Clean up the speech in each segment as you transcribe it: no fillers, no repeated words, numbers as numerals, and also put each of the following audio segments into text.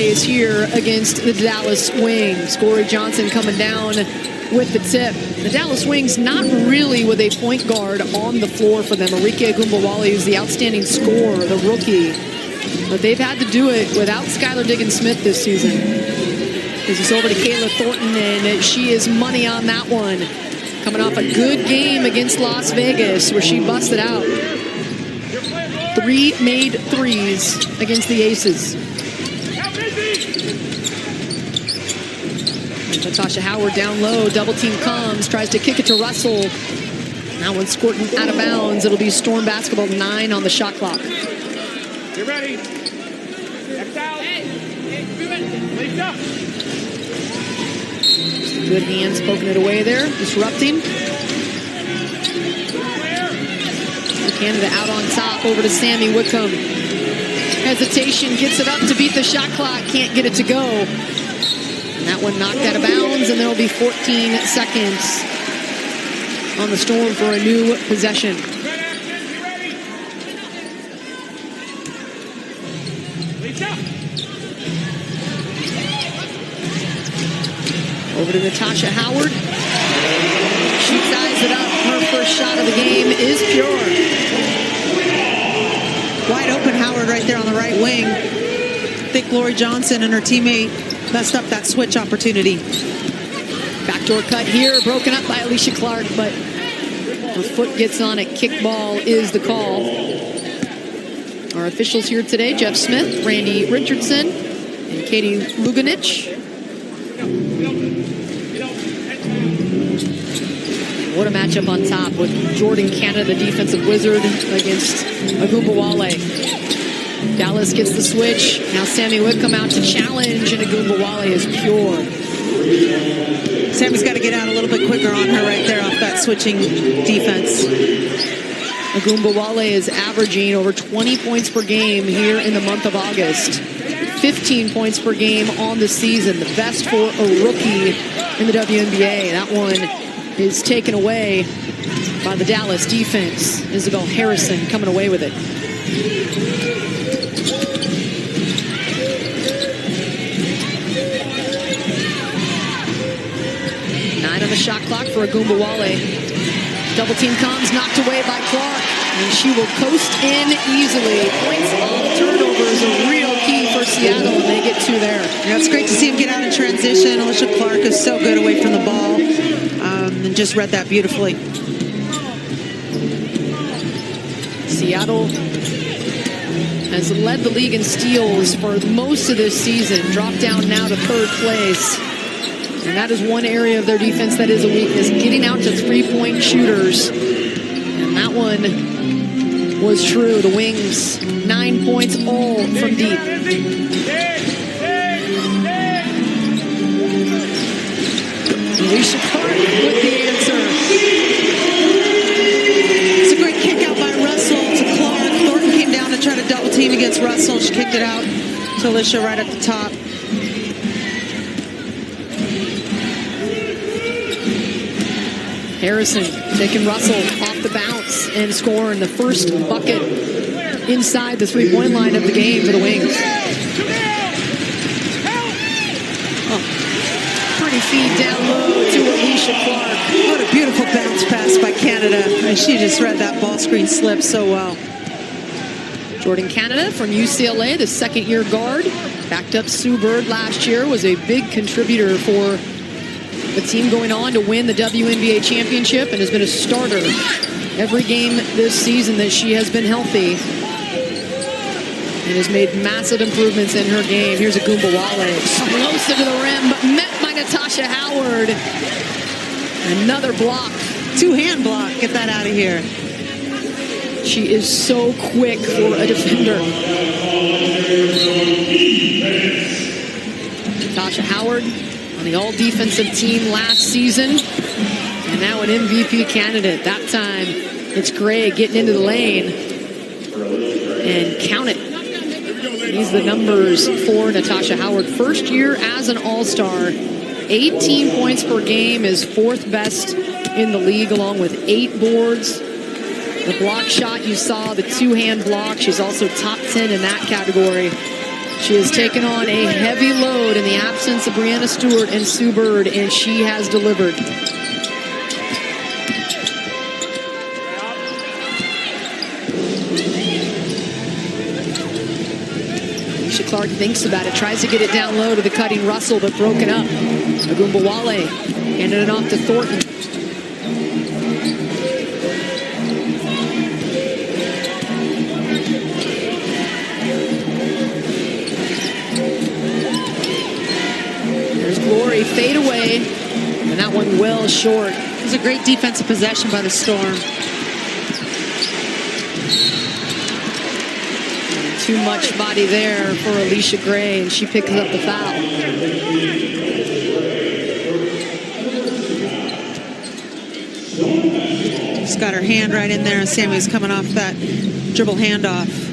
is here against the Dallas Wings. Corey Johnson coming down with the tip. The Dallas Wings not really with a point guard on the floor for them. Arike Ogunbowale is the outstanding scorer, the rookie. But they've had to do it without Skylar Diggins-Smith this season. This is over to Kayla Thornton, and she is money on that one. Coming off a good game against Las Vegas where she busted out. 3 made threes against the Aces. Natasha Howard down low, double team comes, tries to kick it to Russell. That one's squirting out of bounds. It'll be Storm basketball, 9 on the shot clock. Get ready. Next out. Lisa. Good hands poking it away there, disrupting. Canada out on top, over to Sammy Whitcomb. Hesitation, gets it up to beat the shot clock, can't get it to go. And that one knocked out of bounds, and there will be 14 seconds on the Storm for a new possession. Over to Natasha Howard. She ties it up. Her first shot of the game is pure. Wide open Howard right there on the right wing. I think Lori Johnson and her teammate messed up that switch opportunity. Backdoor cut here, broken up by Alicia Clark, but her foot gets on it. Kickball is the call. Our officials here today, Jeff Smith, Randy Richardson, and Katie Luganich. What a matchup on top with Jordan Canada, the defensive wizard, against Ogunbowale. Dallas gets the switch. Now Sammy Whitcomb out to challenge, and Ogunbowale is pure. Sammy's got to get out a little bit quicker on her right there off that switching defense. Ogunbowale is averaging over 20 points per game here in the month of August. 15 points per game on the season, the best for a rookie in the WNBA. That one is taken away by the Dallas defense. Isabel Harrison coming away with it. Nine on the shot clock for Ogunbowale. Double team comes, knocked away by Clark, and she will coast in easily. Points off turnovers, a real key for Seattle, and they get 2 there. Yeah, it's great to see him get out in transition. Alicia Clark is so good away from the ball. And just read that beautifully. Seattle has led the league in steals for most of this season, dropped down now to 3rd place. And that is one area of their defense that is a weakness, getting out to 3-point shooters. And that one was true. The Wings, 9 points all from deep. Alicia Clark with the answer. It's a great kick out by Russell to Clark. Thornton came down to try to double team against Russell. She kicked it out to Alicia right at the top. Harrison taking Russell off the bounce and scoring the first bucket inside the 3-point line of the game for the Wings. Pretty feed down low to Alicia Clark. What a beautiful bounce pass by Canada. And she just read that ball screen slip so well. Jordan Canada from UCLA, the 2nd-year guard. Backed up Sue Bird last year, was a big contributor for the team going on to win the WNBA championship, and has been a starter every game this season that she has been healthy. And has made massive improvements in her game. Here's Ogunbowale, explosive to the rim, but met by Natasha Howard. Another block. 2-hand block. Get that out of here. She is so quick for a defender. Natasha Howard on the all-defensive team last season, and now an MVP candidate. That time, it's Gray getting into the lane, and count it. These are the numbers for Natasha Howard. First year as an all-star, 18 points per game, is 4th best in the league, along with 8 boards. The block shot you saw, the 2-hand block, she's also top 10 in that category. She has taken on a heavy load in the absence of Brianna Stewart and Sue Bird, and she has delivered. Alicia Clark thinks about it, tries to get it down low to the cutting Russell, but broken up. Agumbawale handed it off to Thornton. Glory fade away, and that one well short. It was a great defensive possession by the Storm. And too much body there for Alicia Gray, and she picks up the foul. Just got her hand right in there, and Sammy's coming off that dribble handoff.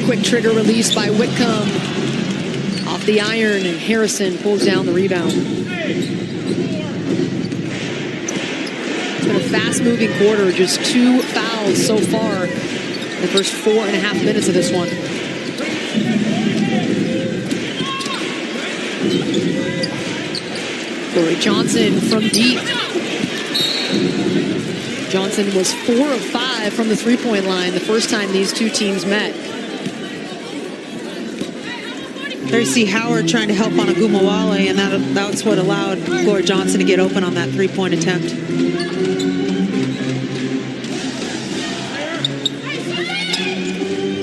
Quick trigger release by Whitcomb off the iron, and Harrison pulls down the rebound. It's been a fast-moving quarter, just 2 fouls so far in the first 4.5 minutes of this one. Corey Johnson from deep. Johnson was 4 of 5 from the three-point line the first time these two teams met. There you see Howard trying to help on Agumbawale, and that's what allowed Gloria Johnson to get open on that three-point attempt.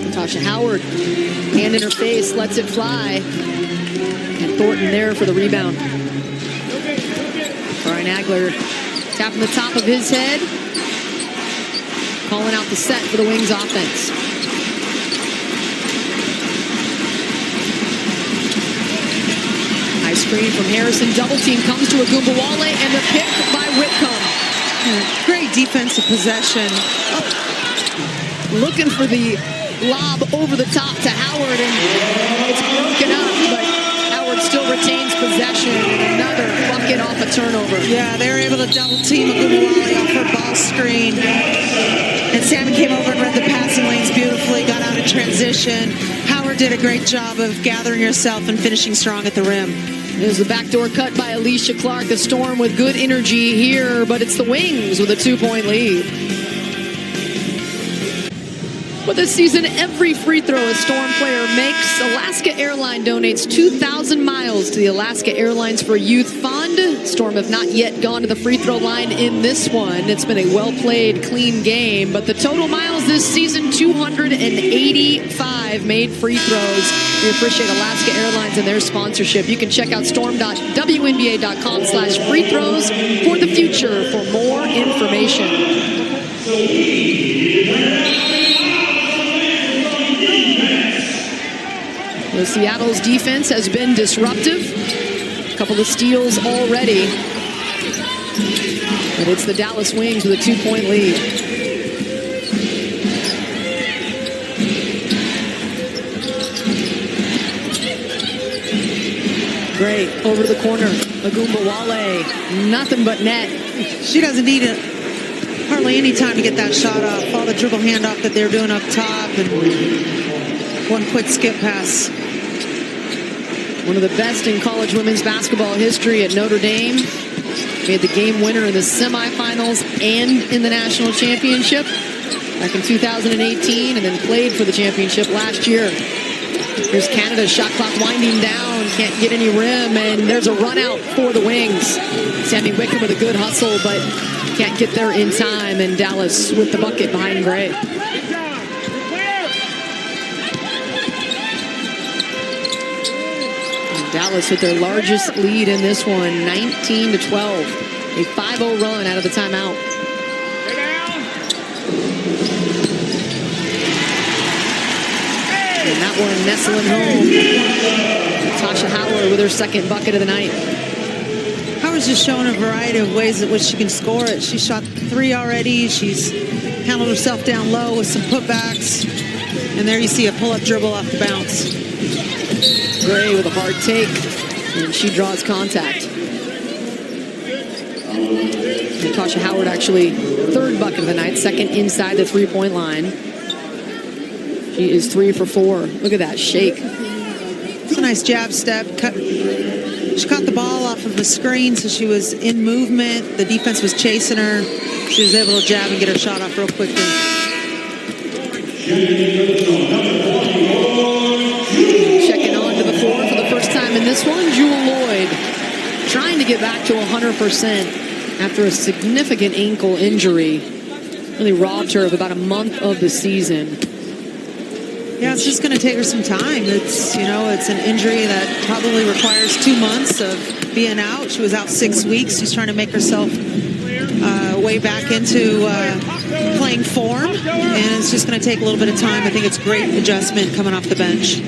Natasha Howard, hand in her face, lets it fly. And Thornton there for the rebound. Brian Agler tapping the top of his head. Calling out the set for the Wings offense. Screen from Harrison, double team comes to Agumbawale, and the pick by Whitcomb. Great defensive possession. Oh. Looking for the lob over the top to Howard, and it's broken up, but Howard still retains possession, and another bucket off a turnover. Yeah, they were able to double team Agumbawale off her ball screen. And Sammy came over and read the passing lanes beautifully, got out of transition. Howard did a great job of gathering herself and finishing strong at the rim. There's the backdoor cut by Alicia Clark. The Storm with good energy here, but it's the Wings with a 2-point lead. But this season, every free throw a Storm player makes, Alaska Airlines donates 2,000 miles to the Alaska Airlines for Youth Fund. Storm have not yet gone to the free throw line in this one. It's been a well-played, clean game, but the total miles this season, 285 made free throws. We appreciate Alaska Airlines and their sponsorship. You can check out storm.wnba.com/free throws for the future for more information. The Seattle's defense has been disruptive. A couple of steals already. But it's the Dallas Wings with a 2-point lead. Gray over to the corner. Agumbawale, nothing but net. She doesn't need hardly any time to get that shot off. All the dribble handoff that they're doing up top, and one quick skip pass. One of the best in college women's basketball history at Notre Dame. Made the game winner in the semifinals and in the national championship back in 2018, and then played for the championship last year. Here's Canada's shot clock winding down. Can't get any rim, and there's a run out for the Wings. Sammy Whitcomb with a good hustle, but can't get there in time, and Dallas with the bucket behind Gray. Dallas with their largest lead in this one, 19-12. A 5-0 run out of the timeout. And that one nestling home. Natasha Howard with her second bucket of the night. Howard's just showing a variety of ways in which she can score it. She shot 3 already. She's handled herself down low with some putbacks. And there you see a pull-up dribble off the bounce. Gray with a hard take, and she draws contact. Natasha Howard actually third bucket of the night, second inside the three-point line. She is 3 for 4. Look at that shake. It's a nice jab step. She caught the ball off of the screen, so she was in movement. The defense was chasing her. She was able to jab and get her shot off real quickly. Checking on to the floor for the first time in this one, Jewell Loyd, trying to get back to 100% after a significant ankle injury. Really robbed her of about a month of the season. Yeah, it's just going to take her some time. It's, you know, it's an injury that probably requires 2 months of being out. She was out 6 weeks. She's trying to make herself way back into playing form, and it's just going to take a little bit of time. I think it's great adjustment coming off the bench.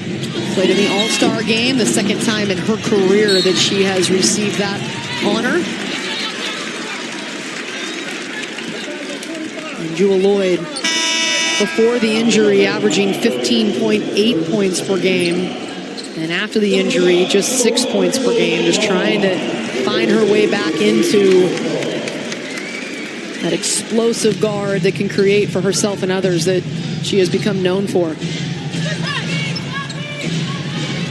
Played in the All-Star game, the second time in her career that she has received that honor. And Jewell Loyd, before the injury, averaging 15.8 points per game. And after the injury, just 6 points per game, just trying to find her way back into that explosive guard that can create for herself and others that she has become known for.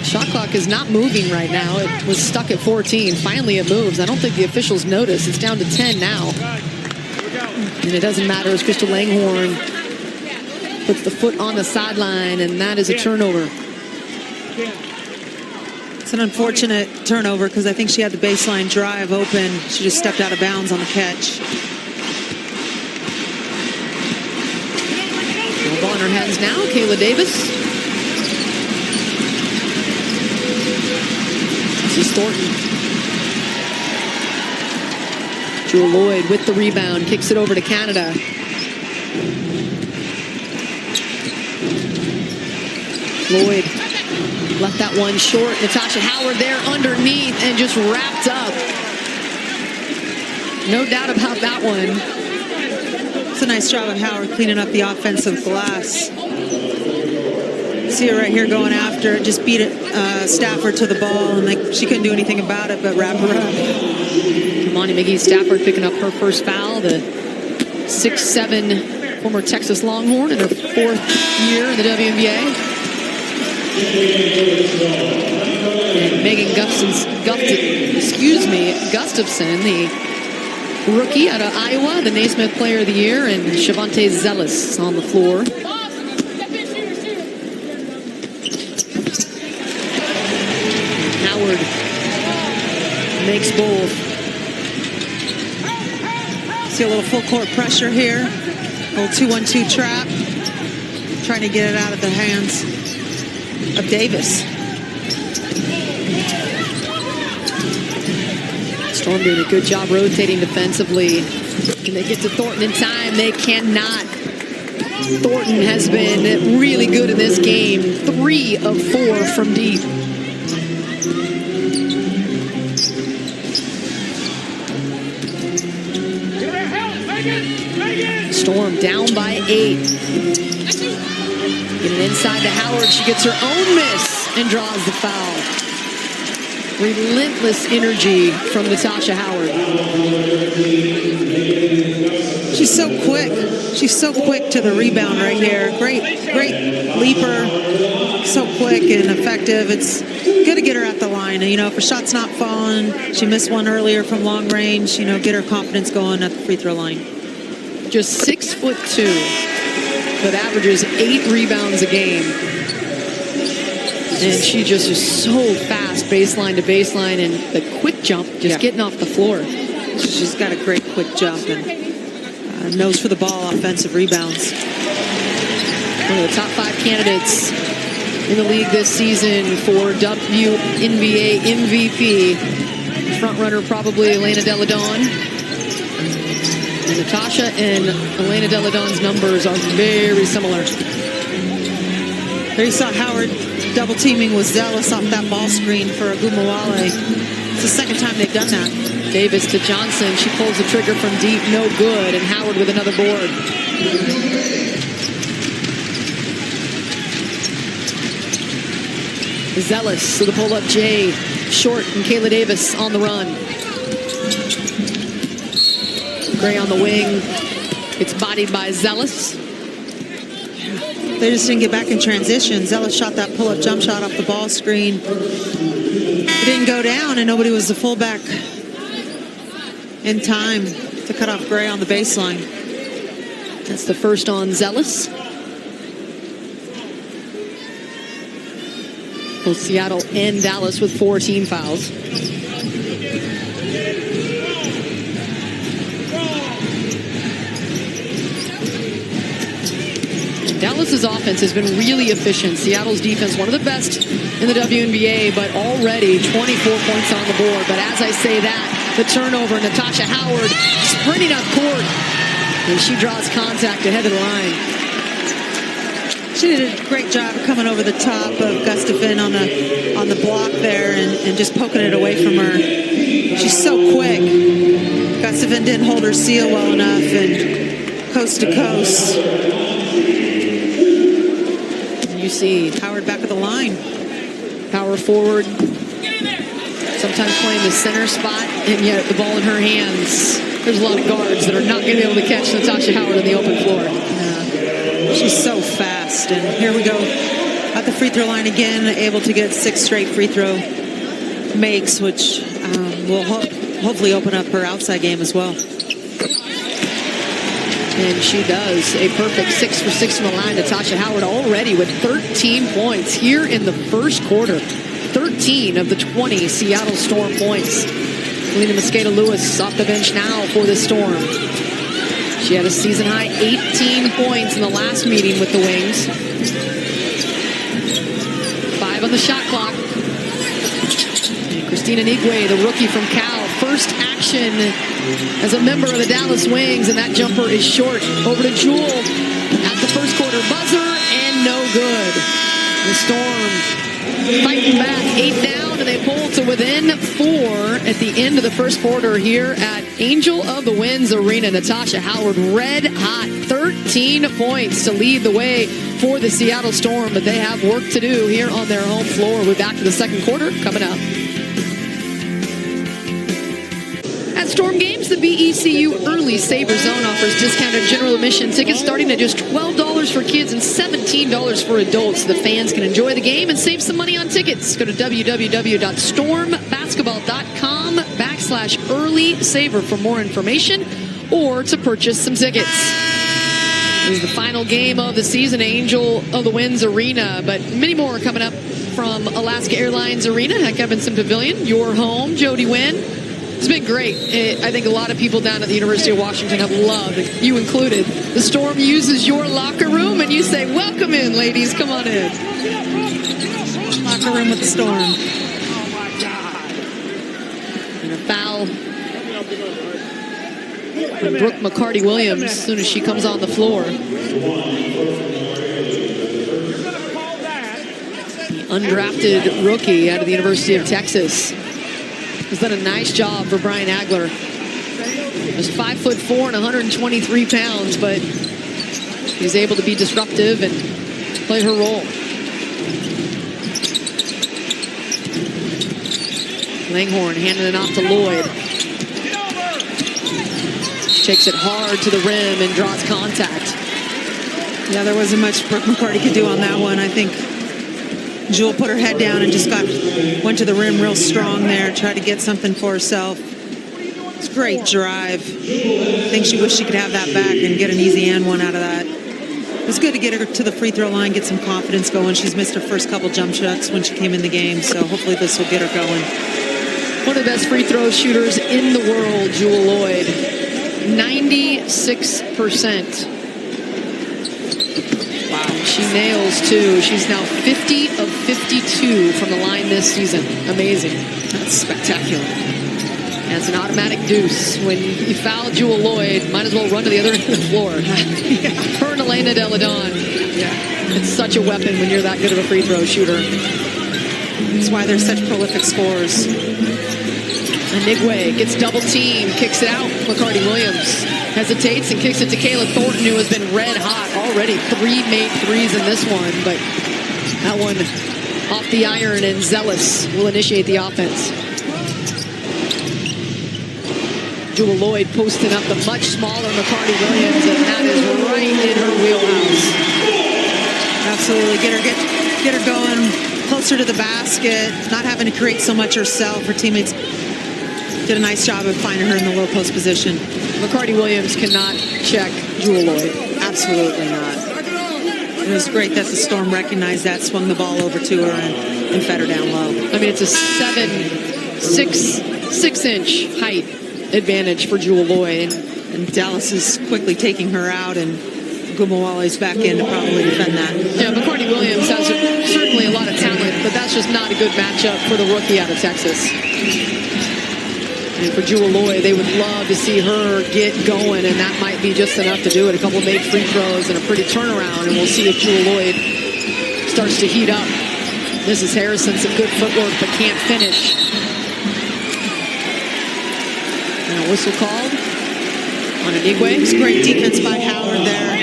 Shot clock is not moving right now. It was stuck at 14. Finally it moves. I don't think the officials notice. It's down to 10 now. And it doesn't matter as Crystal Langhorne puts the foot on the sideline, and that is a turnover. It's an unfortunate turnover because I think she had the baseline drive open. She just stepped out of bounds on the catch. Ball in her hands now, Kayla Davis. This is Thornton. Jewell Loyd with the rebound, kicks it over to Canada. Loyd left that one short. Natasha Howard there underneath and just wrapped up. No doubt about that one. It's a nice job of Howard cleaning up the offensive glass. See her right here going after it. Just beat Stafford to the ball, and she couldn't do anything about it but wrap her up. Kamani McGee-Stafford picking up her first foul. The 6'7" former Texas Longhorn in her 4th year in the WNBA. And Megan Gustafson, the rookie out of Iowa, the Naismith Player of the Year, and Shavante Zealous on the floor. Howard makes both. See a little full court pressure here. A little 2-1-2 trap. Trying to get it out of the hands of Davis. Storm doing a good job rotating defensively. Can they get to Thornton in time? They cannot. Thornton has been really good in this game. 3 of 4 from deep. Storm down by 8. Getting inside to Howard. She gets her own miss and draws the foul. Relentless energy from Natasha Howard. She's so quick. She's so quick to the rebound right here. Great leaper. So quick and effective. It's good to get her at the line. And, you know, if her shot's not falling, she missed one earlier from long range, you know, get her confidence going at the free throw line. Just 6'2", but averages 8 rebounds a game. And she just is so fast baseline to baseline, and the quick jump just getting off the floor. She's got a great quick jump and nose for the ball offensive rebounds. One of the top 5 candidates in the league this season for WNBA MVP. Front runner probably Elena Delle Donne. And Natasha and Elena Delle Donne's numbers are very similar. There you saw Howard double teaming with Zealous off that ball screen for Agumawale. It's the second time they've done that. Davis to Johnson. She pulls the trigger from deep, no good. And Howard with another board. Zealous to the pull-up J. Short and Kayla Davis on the run. Gray on the wing. It's bodied by Zealous. They just didn't get back in transition. Zealous shot that pull-up jump shot off the ball screen. It didn't go down, and nobody was the fullback in time to cut off Gray on the baseline. That's the first on Zealous. Both Seattle and Dallas with 4 team fouls. Dallas's offense has been really efficient. Seattle's defense, one of the best in the WNBA, but already 24 points on the board. But as I say that, the turnover, Natasha Howard sprinting up court, and she draws contact ahead of the line. She did a great job of coming over the top of Gustafson on the block there and just poking it away from her. She's so quick. Gustafson didn't hold her seal well enough, and coast to coast. You see Howard back at the line. Power forward, sometimes playing the center spot, and yet the ball in her hands. There's a lot of guards that are not going to be able to catch Natasha Howard on the open floor. She's so fast, and here we go at the free throw line again, able to get 6 straight free throw makes, which will hopefully open up her outside game as well. And she does a perfect 6 for 6 from the line. Natasha Howard already with 13 points here in the first quarter. 13 of the 20 Seattle Storm points. Lena Mosqueda-Lewis off the bench now for the Storm. She had a season-high 18 points in the last meeting with the Wings. 5 on the shot clock. And Christina Nigwe, the rookie from Cal, first action as a member of the Dallas Wings, and that jumper is short. Over to Jewel at the first quarter buzzer, and no good. The Storm fighting back, 8 down, and they pull to within 4 at the end of the first quarter here at Angel of the Winds Arena. Natasha Howard red hot, 13 points to lead the way for the Seattle Storm, but they have work to do here on their home floor. We're back to the second quarter coming up. At Storm games, the BECU Early Saver Zone offers discounted general admission tickets starting at just $12 for kids and $17 for adults. The fans can enjoy the game and save some money on tickets. Go to www.stormbasketball.com/early saver for more information or to purchase some tickets. This is the final game of the season, Angel of the Winds Arena, but many more coming up from Alaska Airlines Arena, Heck Evanson Pavilion, your home. Jody Wynn. It's been great. I think a lot of people down at the University of Washington have loved, you included. The Storm uses your locker room and you say, welcome in, ladies, come on in. Locker room with the Storm. Oh, my God. And a foul from Brooke McCarty-Williams as soon as she comes on the floor. The undrafted rookie out of the University of Texas has done a nice job for Brian Agler. Just 5'4" and 123 pounds, but he's able to be disruptive and play her role. Langhorne handing it off to Lloyd. Takes it hard to the rim and draws contact. Yeah, there wasn't much Brooke McCarty could do on that one. I think Jewel put her head down and just went to the rim real strong there, tried to get something for herself. It's a great drive. I think she wished she could have that back and get an easy and one out of that. It was good to get her to the free throw line, get some confidence going. She's missed her first couple jump shots when she came in the game, so hopefully this will get her going. One of the best free throw shooters in the world, Jewel Lloyd. 96%. Wow, she nails two. She's now 50 of 52 from the line this season. Amazing. That's spectacular. And it's an automatic deuce. When you foul Jewel Lloyd, might as well run to the other end of the floor. Her and Elena Delle Donne. Yeah. It's such a weapon when you're that good of a free throw shooter. That's why they're such prolific scorers. And Nigwe gets double teamed, kicks it out. McCarty-Williams hesitates and kicks it to Kayla Thornton, who has been red hot already. 3 made threes in this one, but that one off the iron, and Zealous will initiate the offense. Jewel Lloyd posting up the much smaller McCarty Williams, and that is right in her wheelhouse. Absolutely. Get her going closer to the basket, not having to create so much herself. Her teammates did a nice job of finding her in the low post position. McCarty Williams cannot check Jewel Lloyd. Absolutely not. It was great that the Storm recognized that, swung the ball over to her, and fed her down low. I mean, it's a 6-inch height advantage for Jewel Lloyd. And Dallas is quickly taking her out, and Gumawale's back in to probably defend that. Yeah, McCarty Williams has certainly a lot of talent, but that's just not a good matchup for the rookie out of Texas. And for Jewel Lloyd, they would love to see her get going, and that might be just enough to do it. A couple made free throws and a pretty turnaround, and we'll see if Jewel Lloyd starts to heat up. This is Harrison, some good footwork, but can't finish. And a whistle called on Anigwe. It's great defense by Howard there.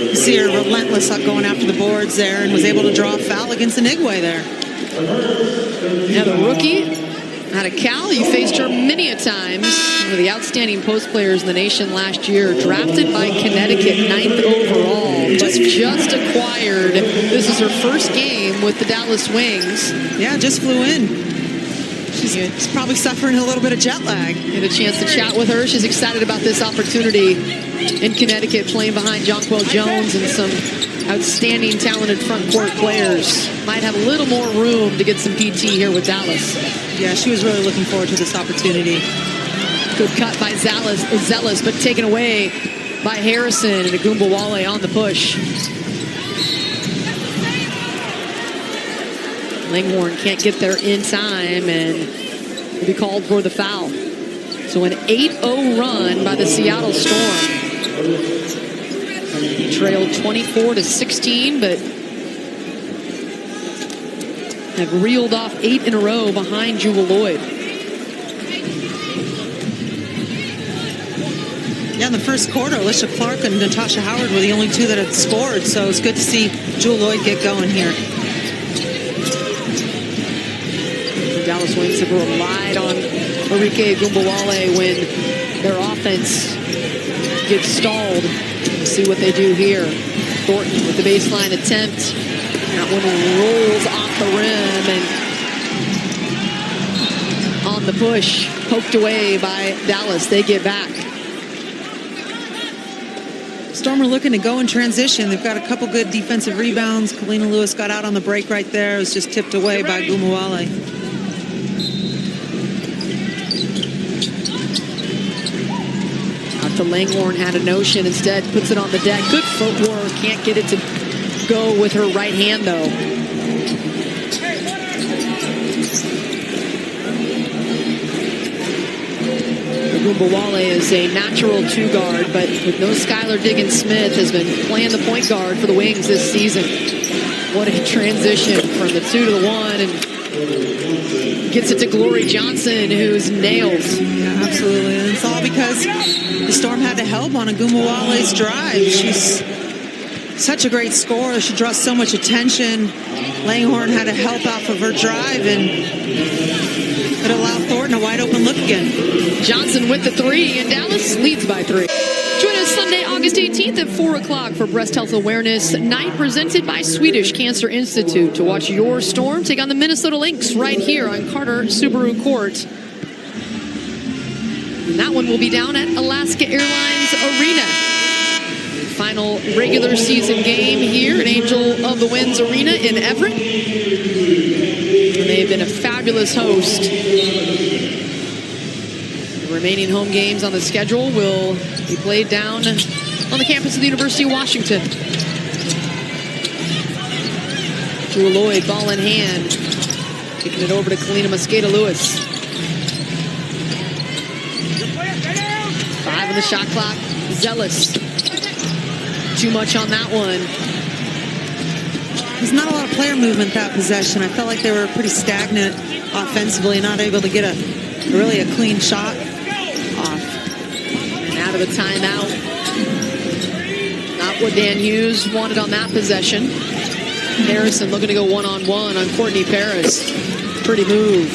You see her relentless going after the boards there, and was able to draw a foul against Anigwe there. Now the rookie out of Cal, you faced her many a times. One of the outstanding post players in the nation last year, drafted by Connecticut, 9th overall. Just acquired. This is her first game with the Dallas Wings. Yeah, just flew in. She's probably suffering a little bit of jet lag. Get a chance to chat with her. She's excited about this opportunity in Connecticut, playing behind Jonquel Jones and some outstanding, talented front court players. Might have a little more room to get some PT here with Dallas. Yeah, she was really looking forward to this opportunity. Good cut by Zealous, but taken away by Harrison, and Agumbawale on the push. Langhorne can't get there in time, and will be called for the foul. So an 8-0 run by the Seattle Storm. Trailed 24-16, but have reeled off 8 in a row behind Jewel Lloyd. Yeah, in the first quarter, Alicia Clark and Natasha Howard were the only two that had scored, so it's good to see Jewel Lloyd get going here. The Dallas Wings have relied on Arike Agumbawale when their offense gets stalled. We'll see what they do here. Thornton with the baseline attempt. That one rolls off the rim and on the push, poked away by Dallas. They get back. Storm are looking to go in transition. They've got a couple good defensive rebounds. Kalina Lewis got out on the break right there. It was just tipped away by Gumawale. Out to Langhorne, had a notion, instead puts it on the deck. Good footwork, can't get it to go with her right hand though. Agumbawale is a natural two guard, but with no Skylar Diggins-Smith, has been playing the point guard for the Wings this season. What a transition from the 2 to the 1, and gets it to Glory Johnson, who's nails. Yeah, absolutely. And it's all because the Storm had to help on Agumbawale's drive. She's such a great scorer. She draws so much attention. Langhorne had to help off of her drive, and it allowed Thornton a wide open look again. Johnson with the 3, and Dallas leads by 3. Join us Sunday, August 18th at 4 o'clock for Breast Health Awareness Night, presented by Swedish Cancer Institute, to watch your Storm take on the Minnesota Lynx right here on Carter Subaru Court. And that one will be down at Alaska Airlines Arena. Final regular season game here at Angel of the Winds Arena in Everett. And they've been a fabulous host. The remaining home games on the schedule will be played down on the campus of the University of Washington. Jewel Lloyd, ball in hand. Kicking it over to Kalina Mosqueda-Lewis. 5 on the shot clock. Zealous. Too much on that one. There's not a lot of player movement that possession. I felt like they were pretty stagnant offensively, not able to get a clean shot off. And out of the timeout. Not what Dan Hughes wanted on that possession. Harrison looking to go one-on-one on Courtney Paris. Pretty move.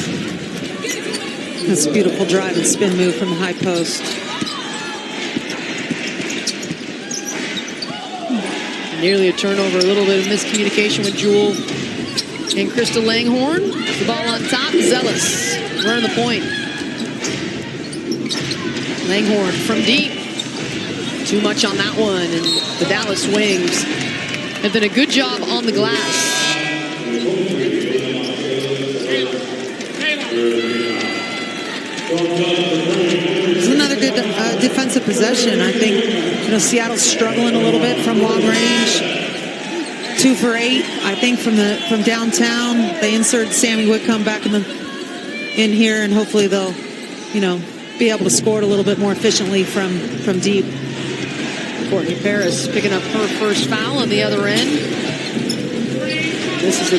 That's a beautiful drive and spin move from the high post. Nearly a turnover, a little bit of miscommunication with Jewel and Krista Langhorn. The ball on top, Zealous running the point. Langhorn from deep. Too much on that one, and the Dallas Wings have done a good job on the glass. It's another good defensive possession. I think Seattle's struggling a little bit from long range. 2 for 8, I think, from downtown. They insert Sammy Whitcomb back in here, and hopefully they'll, be able to score it a little bit more efficiently from deep. Courtney Paris picking up her first foul on the other end. This is a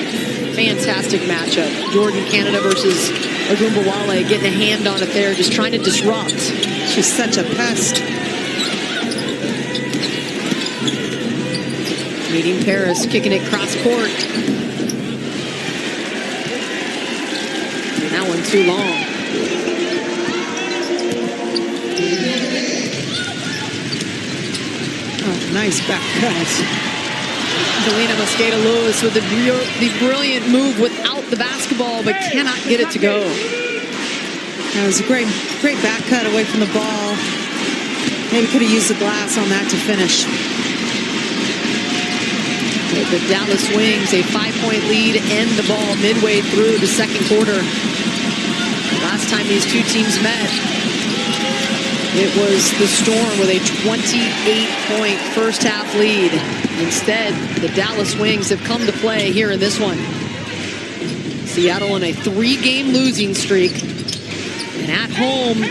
fantastic matchup. Jordan Canada versus Ogunbowale, getting a hand on it there, just trying to disrupt. She's such a pest. Meeting Paris, kicking it cross court. And that one too long. Oh, nice back cut. Kalina Mosqueda-Lewis with the brilliant move without the basketball, but cannot get it to go. That was a great back cut away from the ball. Maybe could have used the glass on that to finish. The Dallas Wings, a 5-point lead, end the ball midway through the second quarter. Last time these two teams met, it was the Storm with a 28-point first half lead. Instead, the Dallas Wings have come to play here in this one. Seattle on a 3-game losing streak. And at home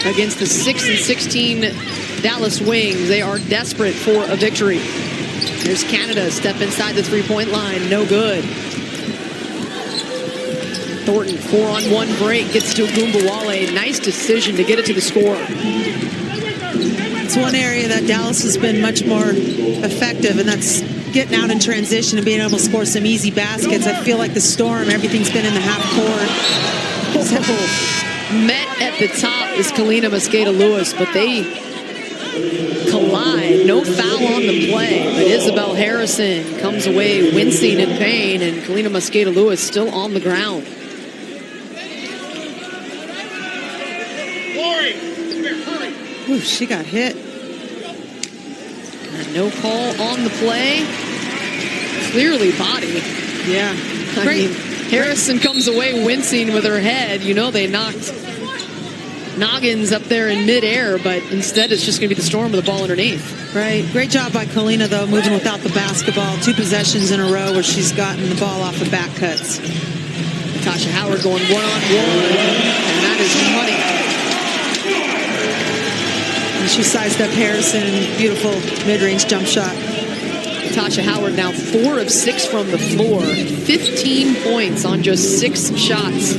against the 6-16 Dallas Wings, they are desperate for a victory. There's Canada, step inside the 3-point line, no good. Thornton, 4-on-1 break, gets to Ogunbowale. Nice decision to get it to the score. It's one area that Dallas has been much more effective, and that's getting out in transition and being able to score some easy baskets. I feel like the Storm, everything's been in the half court. Met at the top is Kalina Mosqueda-Lewis, but they collide. No foul on the play, but Isabel Harrison comes away wincing in pain, and Kalina Mosqueda-Lewis still on the ground. Ooh, she got hit. And no call on the play. Clearly body. Yeah. I mean, Harrison comes away wincing with her head. They knocked noggins up there in midair, but instead it's just going to be the Storm with the ball underneath. Right. Great job by Kalina, though, moving without the basketball. 2 possessions in a row where she's gotten the ball off the back cuts. Natasha Howard going one-on-one, and that is money. And she sized up Harrison. Beautiful mid-range jump shot. Natasha Howard now 4 of 6 from the floor. 15 points on just 6 shots.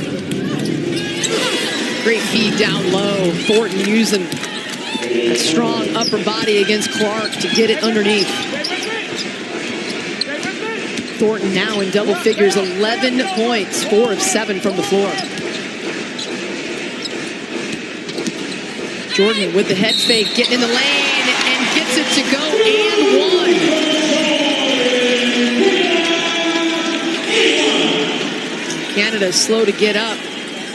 Great feed down low. Thornton using a strong upper body against Clark to get it underneath. Thornton now in double figures, 11 points, 4 of 7 from the floor. Jordan with the head fake, getting in the lane and gets it to go and one. Canada slow to get up.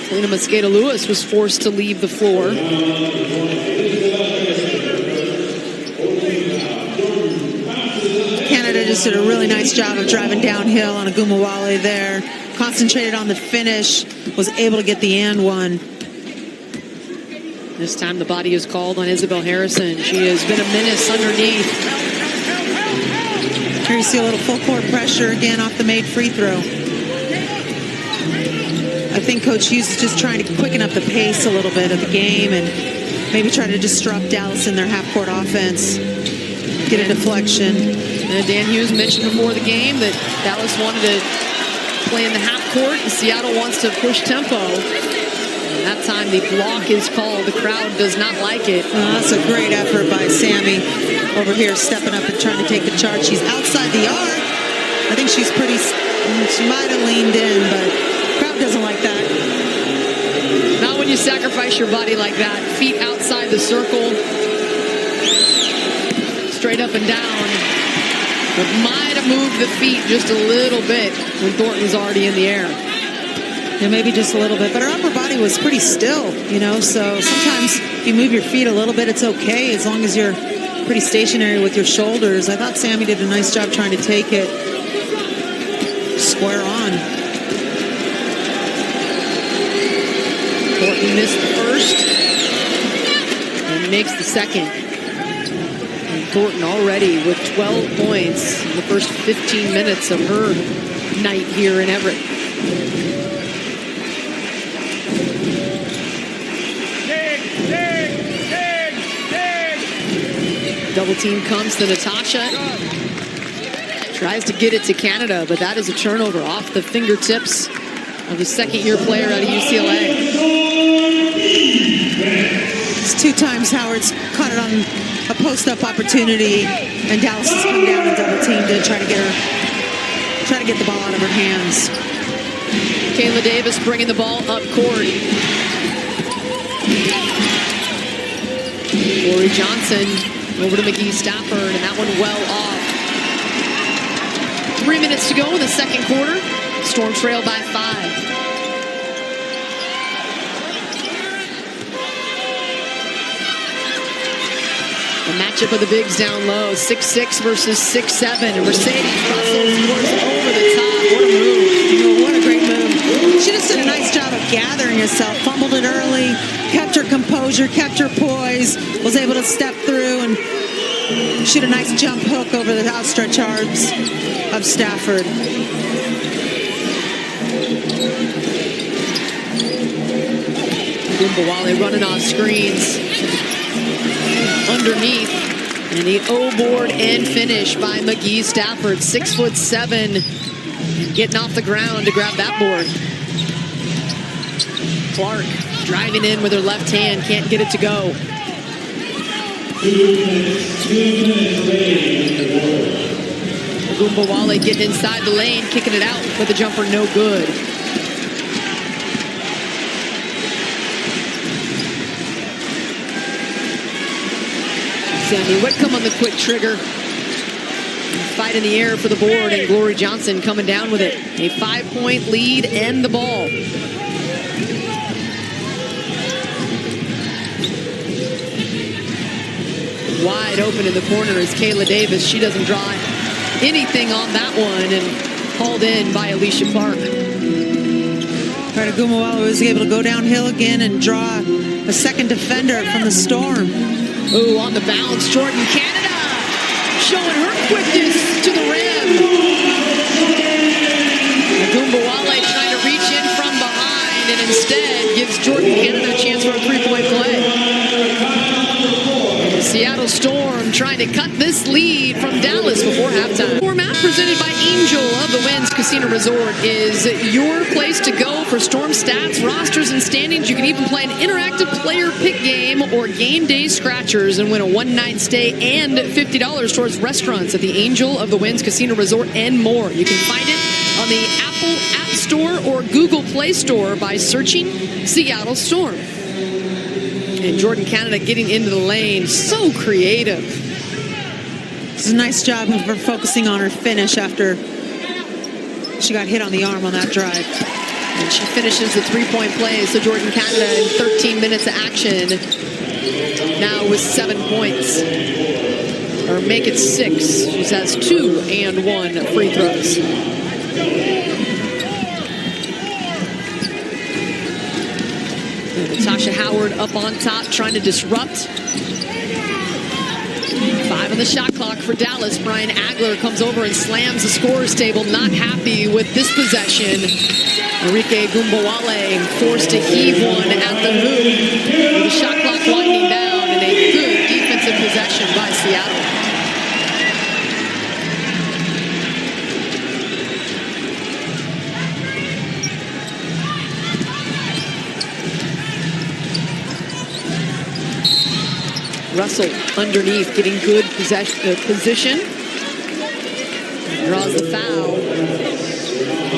Kalina Mosqueda-Lewis was forced to leave the floor. Canada just did a really nice job of driving downhill on Ogunbowale there. Concentrated on the finish, was able to get the and one. This time the body is called on Isabel Harrison. She has been a menace underneath. Here you see a little full court pressure again off the made free throw. I think Coach Hughes is just trying to quicken up the pace a little bit of the game and maybe try to disrupt Dallas in their half court offense. Get a deflection. And Dan Hughes mentioned before the game that Dallas wanted to play in the half court and Seattle wants to push tempo. And that time the block is called. The crowd does not like it. That's a great effort by Sammy over here, stepping up and trying to take the charge. She's outside the arc. I think she might have leaned in, but the crowd doesn't like that. Not when you sacrifice your body like that. Feet outside the circle. Straight up and down. But might have moved the feet just a little bit when Thornton's already in the air. Yeah, maybe just a little bit. But her upper body was pretty still, you know, so sometimes if you move your feet a little bit, it's okay as long as you're pretty stationary with your shoulders. I thought Sammy did a nice job trying to take it square on. Thornton missed the first and makes the second. And Thornton already with 12 points in the first 15 minutes of her night here in Everett. Double team comes to Natasha. Tries to get it to Canada, but that is a turnover off the fingertips of the second-year player out of UCLA. It's 2 times Howard's caught it on a post-up opportunity, and Dallas has come down and double teamed to try to get the ball out of her hands. Kayla Davis bringing the ball up court. Lori Johnson over to McGee Stafford, and that one well off. 3 minutes to go in the second quarter. Storm trail by 5. A matchup of the bigs down low, 6'6" versus 6'7", and Mercedes Russell scores over the top. What a move. What a great move. She just did a nice job of gathering herself, fumbled it early, kept her composure, kept her poise, was able to step through and shoot a nice jump hook over the outstretched arms of Stafford. Gumbawale running off screens. Underneath. And the O-board and finish by McGee Stafford. 6'7", getting off the ground to grab that board. Clark driving in with her left hand, can't get it to go. Gumbawale getting inside the lane, kicking it out, but the jumper no good. Sammy Whitcomb on the quick trigger. Fight in the air for the board, and Glory Johnson coming down with it. A 5-point lead and the ball. Wide open in the corner is Kayla Davis. She doesn't draw anything on that one, and hauled in by Alicia Clark. Carter Gumbawale was able to go downhill again and draw a second defender from the Storm. Ooh, on the bounce, Jordan Canada showing her quickness to the rim. Gumbawale trying to reach in from behind, and instead gives Jordan Canada a chance for a 3-point play. The Seattle Storm trying to cut this lead from Dallas before halftime. Format presented by Angel of the Winds Casino Resort is your place to go for Storm stats, rosters, and standings. You can even play an interactive player pick game or game day scratchers and win a one-night stay and $50 towards restaurants at the Angel of the Winds Casino Resort and more. You can find it on the Apple App Store or Google Play Store by searching Seattle Storm. And Jordan Canada getting into the lane, so creative. It's a nice job of her focusing on her finish after she got hit on the arm on that drive. And she finishes the 3-point play, so Jordan Canada in 13 minutes of action, now with 7 points. Or make it 6. She has 2 and 1 free throws. Natasha Howard up on top, trying to disrupt. 5 on the shot clock for Dallas. Brian Agler comes over and slams the scorer's table, not happy with this possession. Enrique Gumbawale forced to heave one at the hoop with the shot clock winding down, and a good defensive possession by Seattle. Russell underneath, getting good position. Draws the foul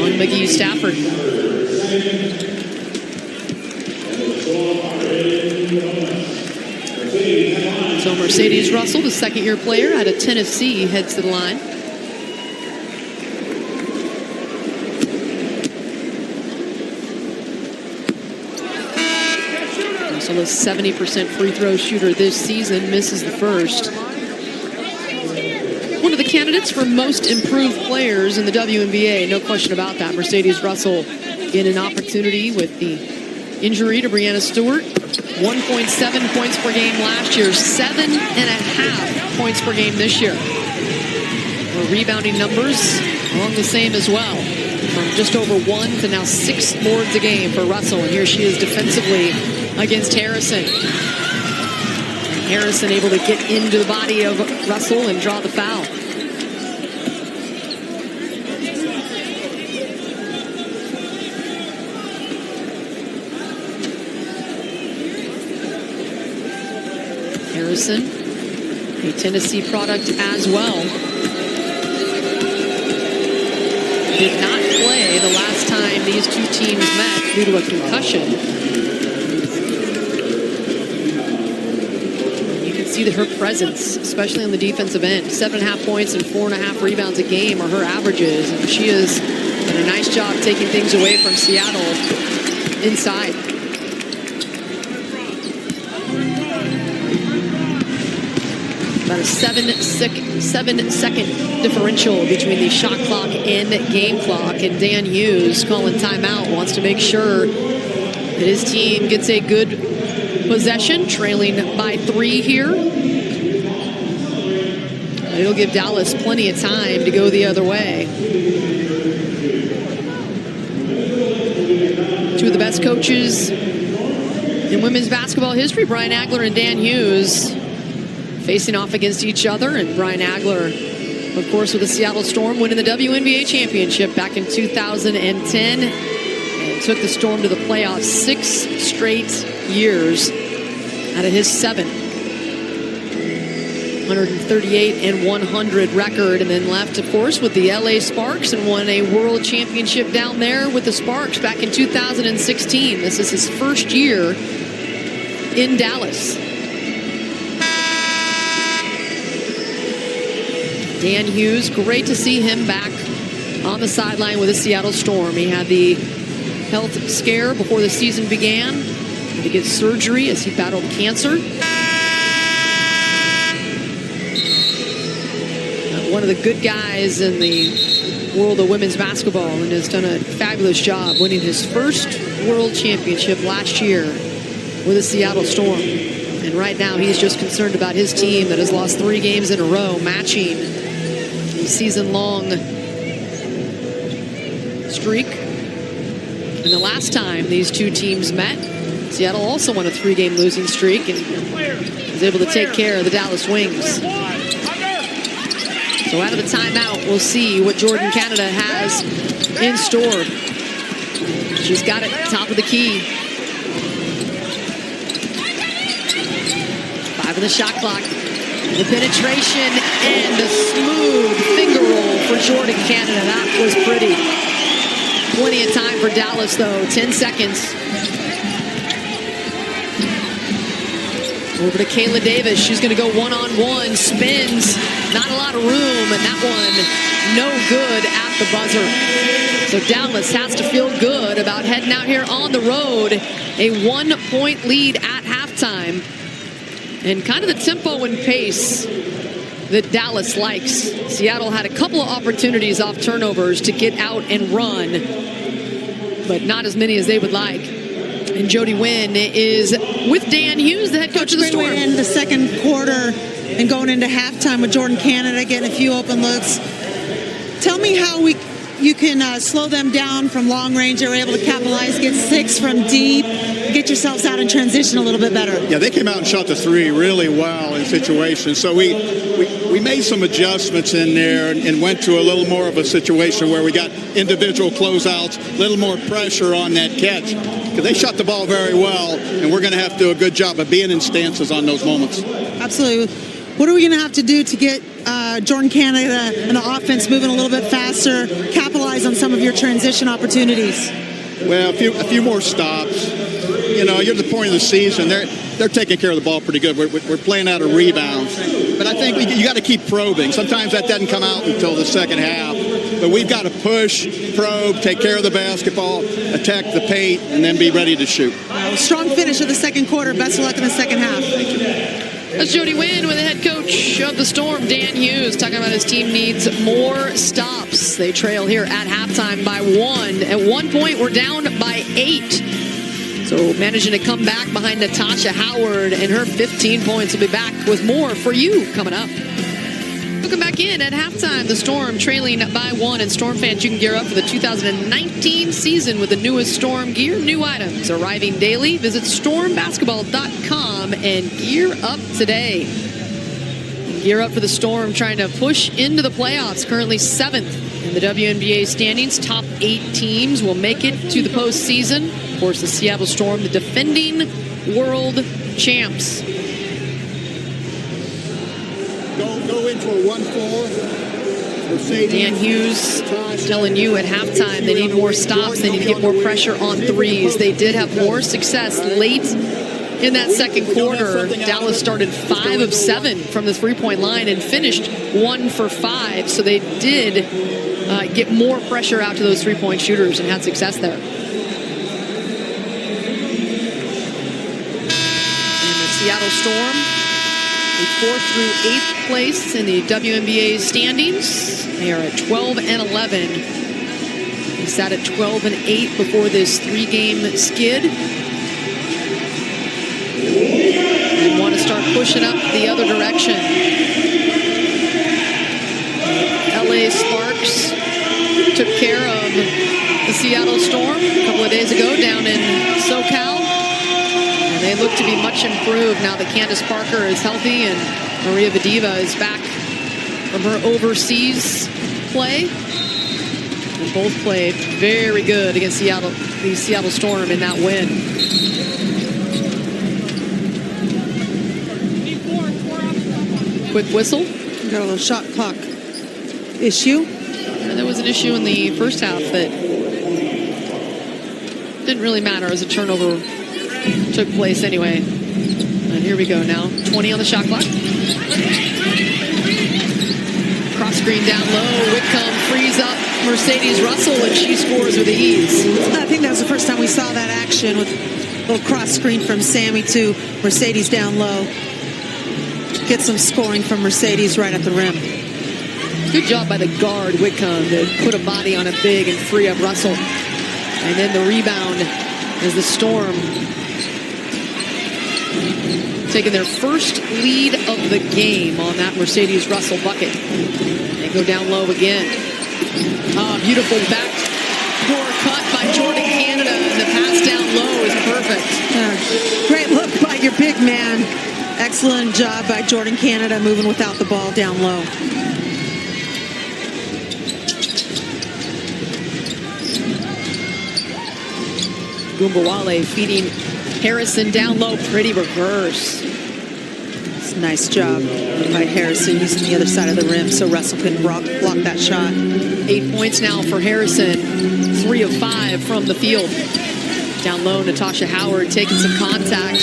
on McGee Stafford. Mercedes Russell, the second-year player out of Tennessee, heads to the line. Russell is 70% free throw shooter this season, misses the first. One of the candidates for most improved players in the WNBA, no question about that. Mercedes Russell in an opportunity with the injury to Breanna Stewart. 1.7 points per game last year, 7.5 points per game this year. Her rebounding numbers along the same as well, from just over 1 to now 6 boards a game for Russell. And here she is defensively against Harrison. And Harrison able to get into the body of Russell and draw the foul. Harrison, a Tennessee product as well, did not play the last time these two teams met due to a concussion. You can see that her presence, especially on the defensive end, 7.5 points and 4.5 rebounds a game are her averages, and she has done a nice job taking things away from Seattle inside. About a 7-second differential between the shot clock and game clock. And Dan Hughes calling timeout, wants to make sure that his team gets a good possession, trailing by 3 here. It'll give Dallas plenty of time to go the other way. Two of the best coaches in women's basketball history, Brian Agler and Dan Hughes, facing off against each other. And Brian Agler, of course, with the Seattle Storm, winning the WNBA championship back in 2010, and took the Storm to the playoffs 6 straight years out of his 7. 138-100 record, and then left, of course, with the LA Sparks and won a world championship down there with the Sparks back in 2016. This is his first year in Dallas. Dan Hughes, great to see him back on the sideline with the Seattle Storm. He had the health scare before the season began. Had to get surgery as he battled cancer. One of the good guys in the world of women's basketball, and has done a fabulous job winning his first world championship last year with the Seattle Storm. And right now he's just concerned about his team that has lost 3 games in a row, matching the season-long streak. And the last time these two teams met, Seattle also won a 3-game losing streak and was able to take care of the Dallas Wings. So out of the timeout, we'll see what Jordan Canada has in store. She's got it top of the key. 5 on the shot clock. The penetration and the smooth finger roll for Jordan Canada. That was pretty. Plenty of time for Dallas, though. 10 seconds. Over to Kayla Davis. She's going to go one-on-one. Spins. Not a lot of room. And that one, no good at the buzzer. So Dallas has to feel good about heading out here on the road. A 1-point lead at halftime. And kind of the tempo and pace that Dallas likes. Seattle had a couple of opportunities off turnovers to get out and run, but not as many as they would like. And Jody Wynn is with Dan Hughes, the head coach of the Storm. In the second quarter and going into halftime with Jordan Canada getting a few open looks. Tell me how you can slow them down from long range. They were able to capitalize, get 6 from deep, get yourselves out in transition a little bit better. Yeah, they came out and shot the 3 really well in situations. So we made some adjustments in there and went to a little more of a situation where we got individual closeouts, a little more pressure on that catch. Because they shot the ball very well, and we're going to have to do a good job of being in stances on those moments. Absolutely. What are we going to have to do to get Jordan Canada and the offense moving a little bit faster, capitalize on some of your transition opportunities? Well, a few more stops. you know, you're at the point of the season. They're taking care of the ball pretty good. We're playing out of rebounds. But I think you got to keep probing. Sometimes that doesn't come out until the second half. But we've got to push, probe, take care of the basketball, attack the paint, and then be ready to shoot. Strong finish of the second quarter. Best of luck in the second half. That's Jody Wynn with the head coach of the Storm, Dan Hughes, talking about his team needs more stops. They trail here at halftime by 1. At one point, we're down by 8. So managing to come back behind Natasha Howard and her 15 points. We'll be back with more for you coming up. Welcome back in at halftime. The Storm trailing by 1. And Storm fans, you can gear up for the 2019 season with the newest Storm gear. New items arriving daily. Visit stormbasketball.com and gear up today. Gear up for the Storm trying to push into the playoffs. Currently 7th in the WNBA standings. Top 8 teams will make it to the postseason. Of course, the Seattle Storm, the defending world champs. Go into a 1-4. Dan Hughes telling you at halftime they need more stops. They need to get more pressure on threes. They did have more success late in that second quarter. Dallas started 5 of 7 from the three-point line and finished 1 for 5. So they did get more pressure out to those three-point shooters and had success there. And the Seattle Storm, the 4th through 8th place in the WNBA standings. They are at 12 and 11. They sat at 12 and 8 before this 3-game skid. And want to start pushing up the other direction. LA Sparks took care of the Seattle Storm a couple of days ago down in SoCal. And they look to be much improved now that Candace Parker is healthy and Maria Vadiva is back from her overseas play. They both played very good against the Seattle Storm in that win. Quick whistle. Got a little shot clock issue. And there was an issue in the first half that didn't really matter as a turnover took place anyway. And here we go now. 20 on the shot clock. Cross screen down low. Whitcomb frees up Mercedes Russell and she scores with ease. I think that was the first time we saw that action with a little cross screen from Sammy to Mercedes down low. Get some scoring from Mercedes right at the rim. Good job by the guard, Whitcomb, to put a body on a big and free up Russell. And then the rebound as the Storm taking their first lead of the game on that Mercedes Russell bucket. They go down low again. Beautiful backdoor cut by Jordan Canada, and the pass down low is perfect. Great look by your big man. Excellent job by Jordan Canada moving without the ball down low. Gumbawale feeding Harrison down low. Pretty reverse. It's a nice job by Harrison using the other side of the rim so Russell can block that shot. 8 points now for Harrison. 3 of 5 from the field. Down low, Natasha Howard taking some contact.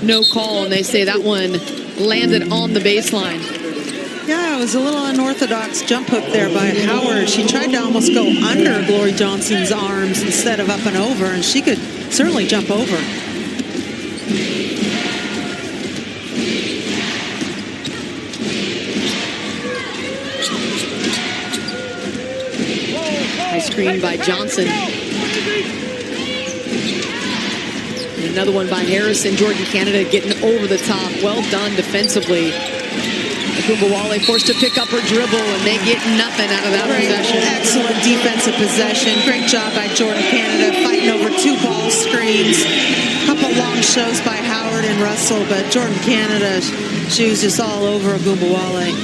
No call, and they say that one landed on the baseline. Yeah, it was a little unorthodox jump hook there by Howard. She tried to almost go under Glory Johnson's arms instead of up and over, and she could certainly jump over. Nice screen by Johnson. Another one by Harrison. Jordan Canada getting over the top. Well done defensively. Gumbawale forced to pick up her dribble, and they get nothing out of that possession. Excellent defensive possession. Great job by Jordan Canada fighting over 2 ball screens. A couple long shows by Howard and Russell, but Jordan Canada, she was just all over Gumbawale.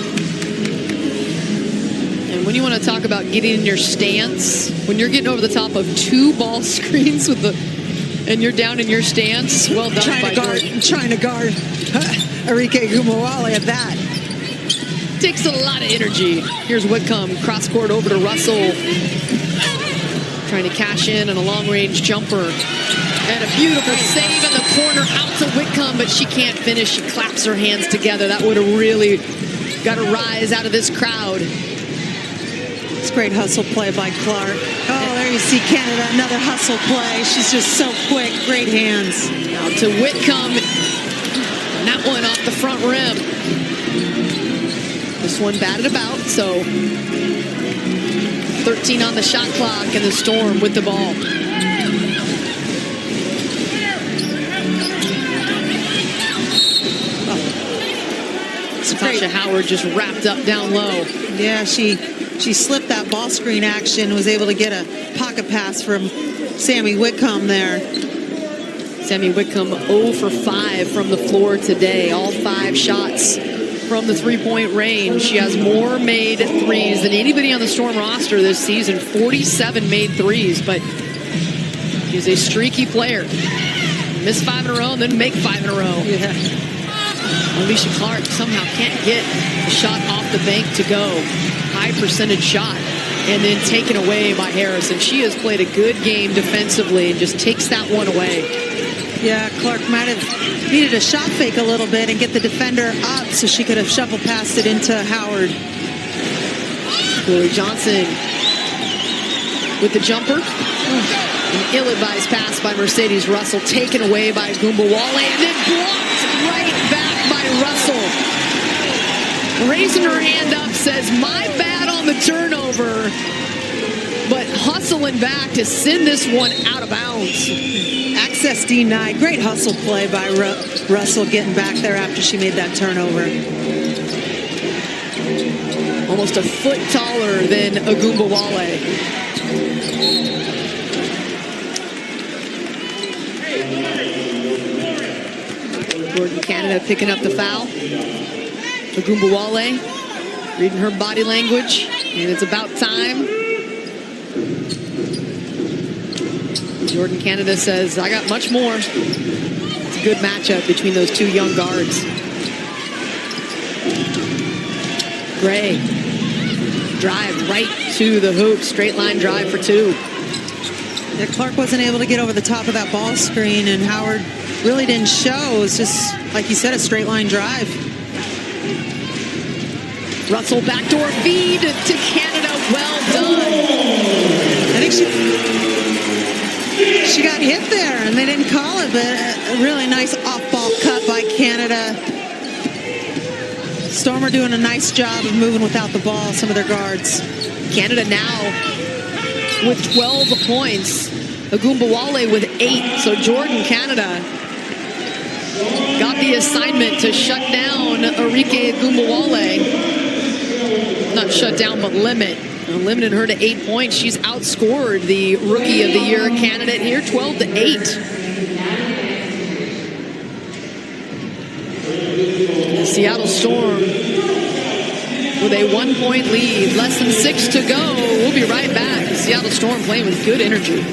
And when you want to talk about getting in your stance, when you're getting over the top of 2 ball screens and you're down in your stance, well done by Jordan. Trying to guard Arike Gumbawale at that. Takes a lot of energy. Here's Whitcomb, cross court over to Russell. Trying to cash in on a long-range jumper. And a beautiful save in the corner out to Whitcomb, but she can't finish. She claps her hands together. That would have really got a rise out of this crowd. It's great hustle play by Clark. Oh, there you see Canada, another hustle play. She's just so quick, great hands. Now to Whitcomb, and that one off the front rim. This one batted about, so 13 on the shot clock, and the Storm with the ball. Natasha Howard just wrapped up down low. Yeah, she slipped that ball screen action, was able to get a pocket pass from Sammy Whitcomb there. Sammy Whitcomb 0 for 5 from the floor today. All 5 shots from the three-point range. She has more made threes than anybody on the Storm roster this season. 47 made threes, but she's a streaky player. Miss 5 in a row and then make 5 in a row. Yeah. Alicia Clark somehow can't get a shot off the bank to go. High percentage shot, and then taken away by Harrison. She has played a good game defensively and just takes that one away. Yeah, Clark might have needed a shot fake a little bit and get the defender up so she could have shovel passed it into Howard. Lily Johnson with the jumper. An ill-advised pass by Mercedes Russell, taken away by Goombawale, and then blocked right back by Russell. Raising her hand up, says, my bad on the turnover, but hustling back to send this one out of bounds. Access denied. Great hustle play by Russell getting back there after she made that turnover. Almost a foot taller than Goombawale. Jordan Canada picking up the foul. Goombawale reading her body language, and it's about time. Jordan Canada says, I got much more. It's a good matchup between those two young guards. Gray, drive right to the hoop, straight line drive for 2. Yeah, Clark wasn't able to get over the top of that ball screen, and Howard really didn't show. It was just, like you said, a straight line drive. Russell backdoor feed to Canada. Well done. I think she got hit there, and they didn't call it, but a really nice off-ball cut by Canada. Storm are doing a nice job of moving without the ball, some of their guards. Canada now with 12 points. Goombawale with 8. So Jordan Canada got the assignment to shut down Arike Goombawale. Not shut down, but limited her to 8 points. She's outscored the Rookie of the Year candidate here, 12-8. The Seattle Storm with a 1-point lead, less than 6 to go. We'll be right back. The Seattle Storm playing with good energy.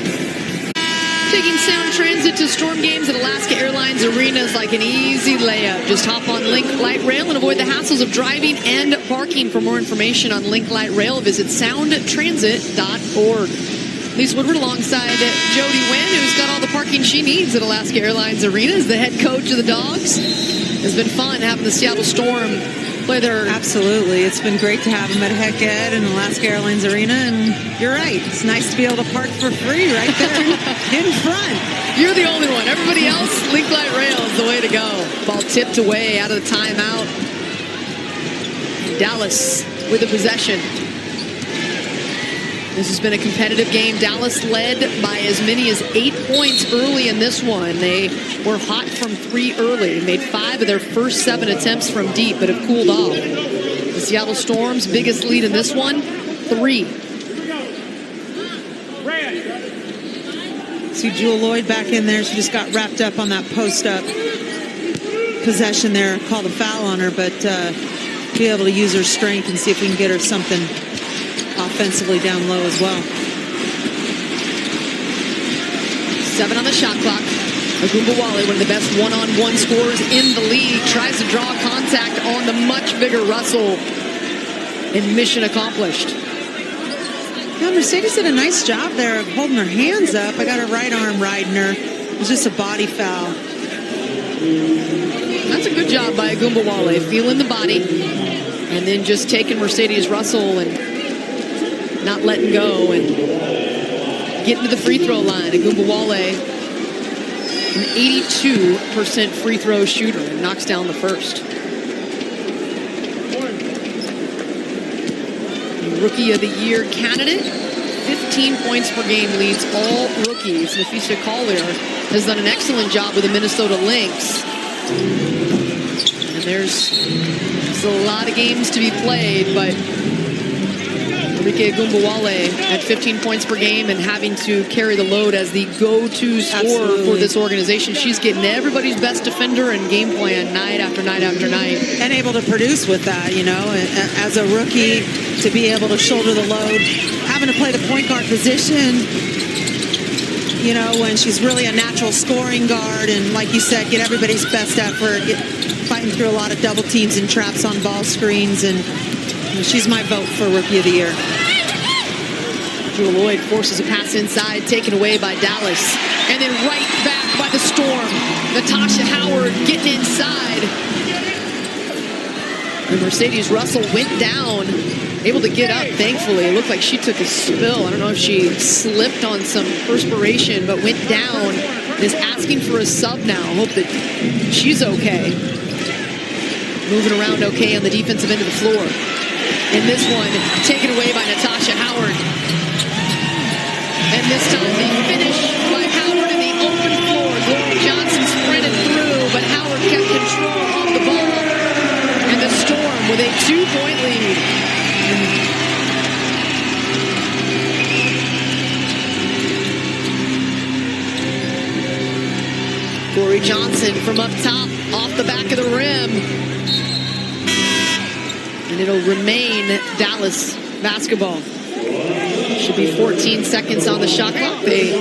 Taking Sound Transit to Storm games at Alaska Airlines Arena is like an easy layup. Just hop on Link Light Rail and avoid the hassles of driving and parking. For more information on Link Light Rail, visit soundtransit.org. Lisa Woodward alongside Jody Wynn, who's got all the parking she needs at Alaska Airlines Arena as the head coach of the Dogs. It's been fun having the Seattle Storm play their... Absolutely. It's been great to have them at Heck Ed and Alaska Airlines Arena, and you're right. It's nice to be able to park for free right there in front. You're the only one. Everybody else, Link Light Rail is the way to go. Ball tipped away out of the timeout. Dallas with the possession. This has been a competitive game. Dallas led by as many as 8 points early in this one. They were hot from 3 early, made 5 of their first 7 attempts from deep, but have cooled off. The Seattle Storm's biggest lead in this one, 3. See Jewel Lloyd back in there. She just got wrapped up on that post-up possession there. Called a foul on her, but be able to use her strength and see if we can get her something offensively down low as well. 7 on the shot clock. Goombawale, one of the best one-on-one scorers in the league, tries to draw contact on the much bigger Russell, and mission accomplished. Yeah, Mercedes did a nice job there of holding her hands up. I got her right arm riding her. It was just a body foul. That's a good job by Agumbawale, feeling the body and then just taking Mercedes Russell and not letting go and getting to the free throw line. Agumbawale, an 82% free throw shooter, and knocks down the first. The Rookie of the Year candidate, 15 points per game, leads all rookies. Napheesa Collier has done an excellent job with the Minnesota Lynx. And there's a lot of games to be played, but Arike Agumbawale at 15 points per game and having to carry the load as the go-to scorer for this organization. She's getting everybody's best defender and game plan night after night after night. And able to produce with that, you know, as a rookie, to be able to shoulder the load, having to play the point guard position, you know, when she's really a natural scoring guard, and like you said, get everybody's best effort, fighting through a lot of double teams and traps on ball screens, and she's my vote for Rookie of the Year. Jewell Loyd forces a pass inside, taken away by Dallas, and then right back by the Storm. Natasha Howard getting inside. And Mercedes Russell went down, able to get up, thankfully. It looked like she took a spill. I don't know if she slipped on some perspiration, but went down and is asking for a sub now. Hope that she's okay. Moving around okay on the defensive end of the floor. And this one taken away by Natasha Howard. And this time the finish by Howard in the open floor. Glory Johnson sprinted through, but Howard kept control of the ball. And the Storm with a 2-point lead. Glory Johnson from up top, off the back of the rim. And it'll remain Dallas basketball. Should be 14 seconds on the shot clock. They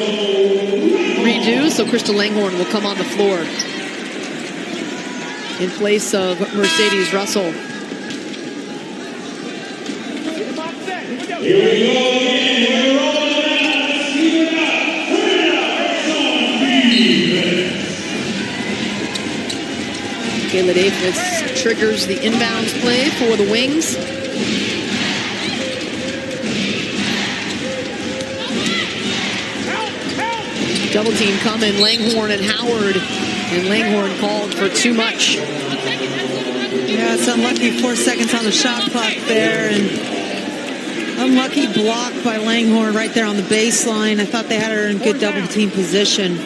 redo, so Crystal Langhorne will come on the floor in place of Mercedes Russell. Kayla Davis triggers the inbounds play for the Wings. Double team coming, Langhorne and Howard. And Langhorne called for too much. Yeah, it's unlucky 4 seconds on the shot clock there. And unlucky block by Langhorne right there on the baseline. I thought they had her in good double team position.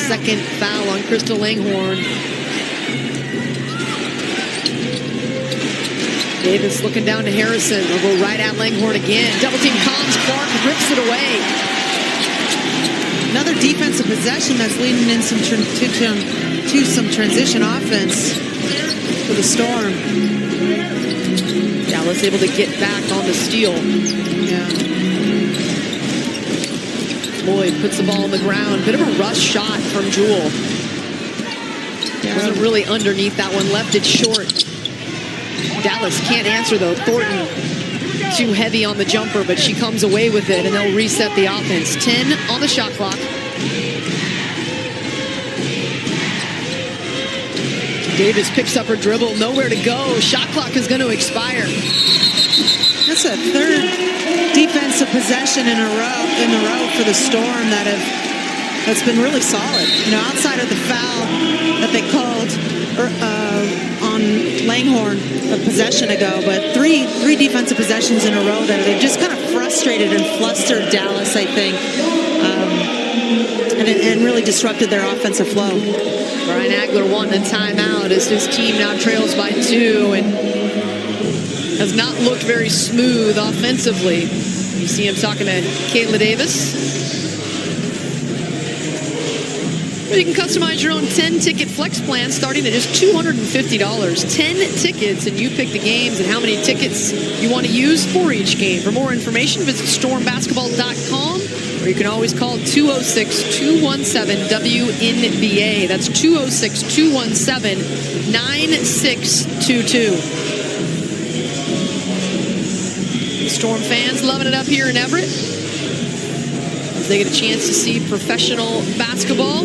Second foul on Crystal Langhorne. Davis looking down to Harrison. They'll go right at Langhorne again. Double team comes. Clark rips it away. Another defensive possession that's leading in some to some transition offense for the Storm. Dallas able to get back on the steal. Yeah. Loyd puts the ball on the ground. Bit of a rush shot from Jewell. Wasn't really underneath that one. Left it short. Dallas can't answer though. Thornton too heavy on the jumper, but she comes away with it, and they'll reset the offense. 10 on the shot clock. Davis picks up her dribble. Nowhere to go. Shot clock is going to expire. That's a third defensive possession in a row for the Storm that's been really solid. You know, outside of the foul that they called on Langhorne a possession ago, but three defensive possessions in a row that they've just kind of frustrated and flustered Dallas, I think, and really disrupted their offensive flow. Brian Agler wanting a timeout as his team now trails by 2 and has not looked very smooth offensively. You see him talking to Kayla Davis. You can customize your own 10-ticket flex plan starting at just $250. 10 tickets, and you pick the games and how many tickets you want to use for each game. For more information, visit stormbasketball.com, or you can always call 206-217-WNBA. That's 206-217-9622. Storm fans loving it up here in Everett. as they get a chance to see professional basketball,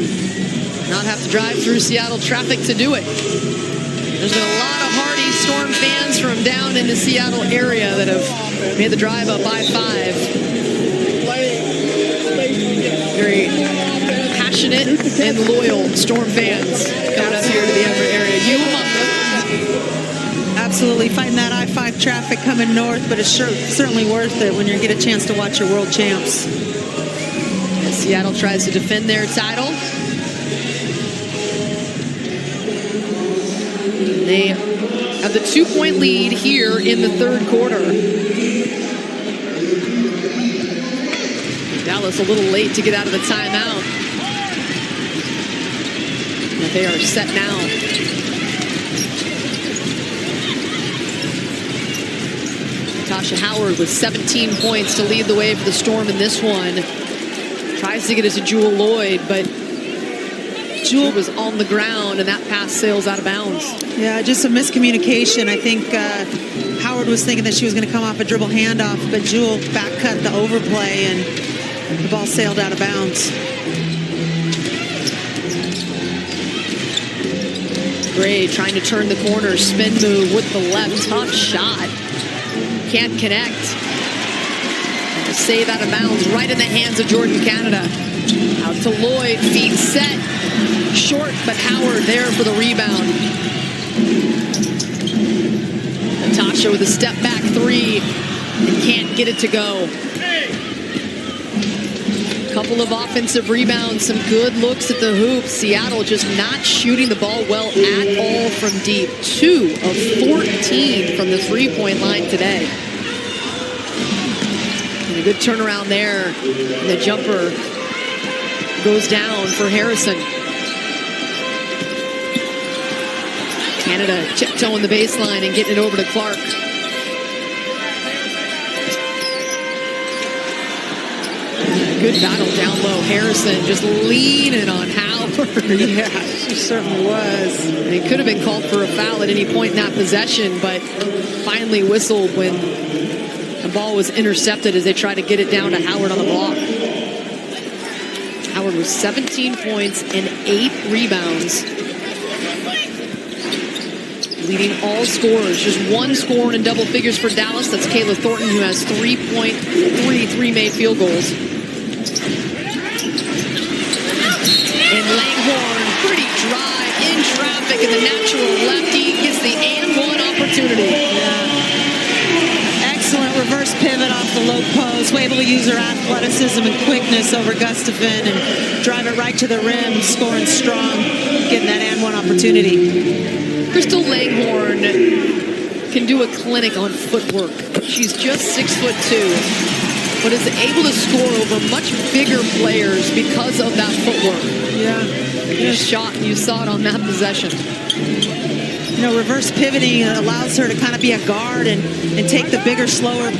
not have to drive through Seattle traffic to do it. There's been a lot of hardy Storm fans from down in the Seattle area that have made the drive up I-5. Very passionate and loyal Storm fans coming up here to the Everett area. You among them. Absolutely, fighting that I-5 traffic coming north, but it's certainly worth it when you get a chance to watch your world champs. As Seattle tries to defend their title. They have the 2-point lead here in the third quarter. Dallas a little late to get out of the timeout. But they are set now. Natasha Howard with 17 points to lead the way for the Storm in this one. Tries to get it to Jewell Loyd, but Jewell was on the ground and that pass sails out of bounds. Yeah, just a miscommunication. I think Howard was thinking that she was going to come off a dribble handoff, but Jewell back cut the overplay and the ball sailed out of bounds. Gray trying to turn the corner, spin move with the left, tough shot. Can't connect. A save out of bounds right in the hands of Jordan Canada. Out to Loyd, feet set. Short, but Howard there for the rebound. Natasha with a step back three and can't get it to go. Couple of offensive rebounds, some good looks at the hoop. Seattle just not shooting the ball well at all from deep. 2 of 14 from the three-point line today. And a good turnaround there. And the jumper goes down for Harrison. Canada tiptoeing the baseline and getting it over to Clark. Good battle down low. Harrison just leaning on Howard. Yeah, she certainly was. And it could have been called for a foul at any point in that possession, but finally whistled when the ball was intercepted as they tried to get it down to Howard on the block. Howard with 17 points and 8 rebounds. Leading all scorers. Just one scorer in double figures for Dallas. That's Kayla Thornton, who has 3 made field goals. And Langhorne, pretty dry in traffic, and the natural lefty gets the and one opportunity. Yeah. Excellent reverse pivot off the low post. Able to use her athleticism and quickness over Gustafson and drive it right to the rim, scoring strong, getting that and one opportunity. Crystal Langhorne can do a clinic on footwork. She's just 6'2", but is able to score over much bigger players because of that footwork. Yeah. Shot, you saw it on that possession. You know, reverse pivoting allows her to kind of be a guard and take the bigger, slower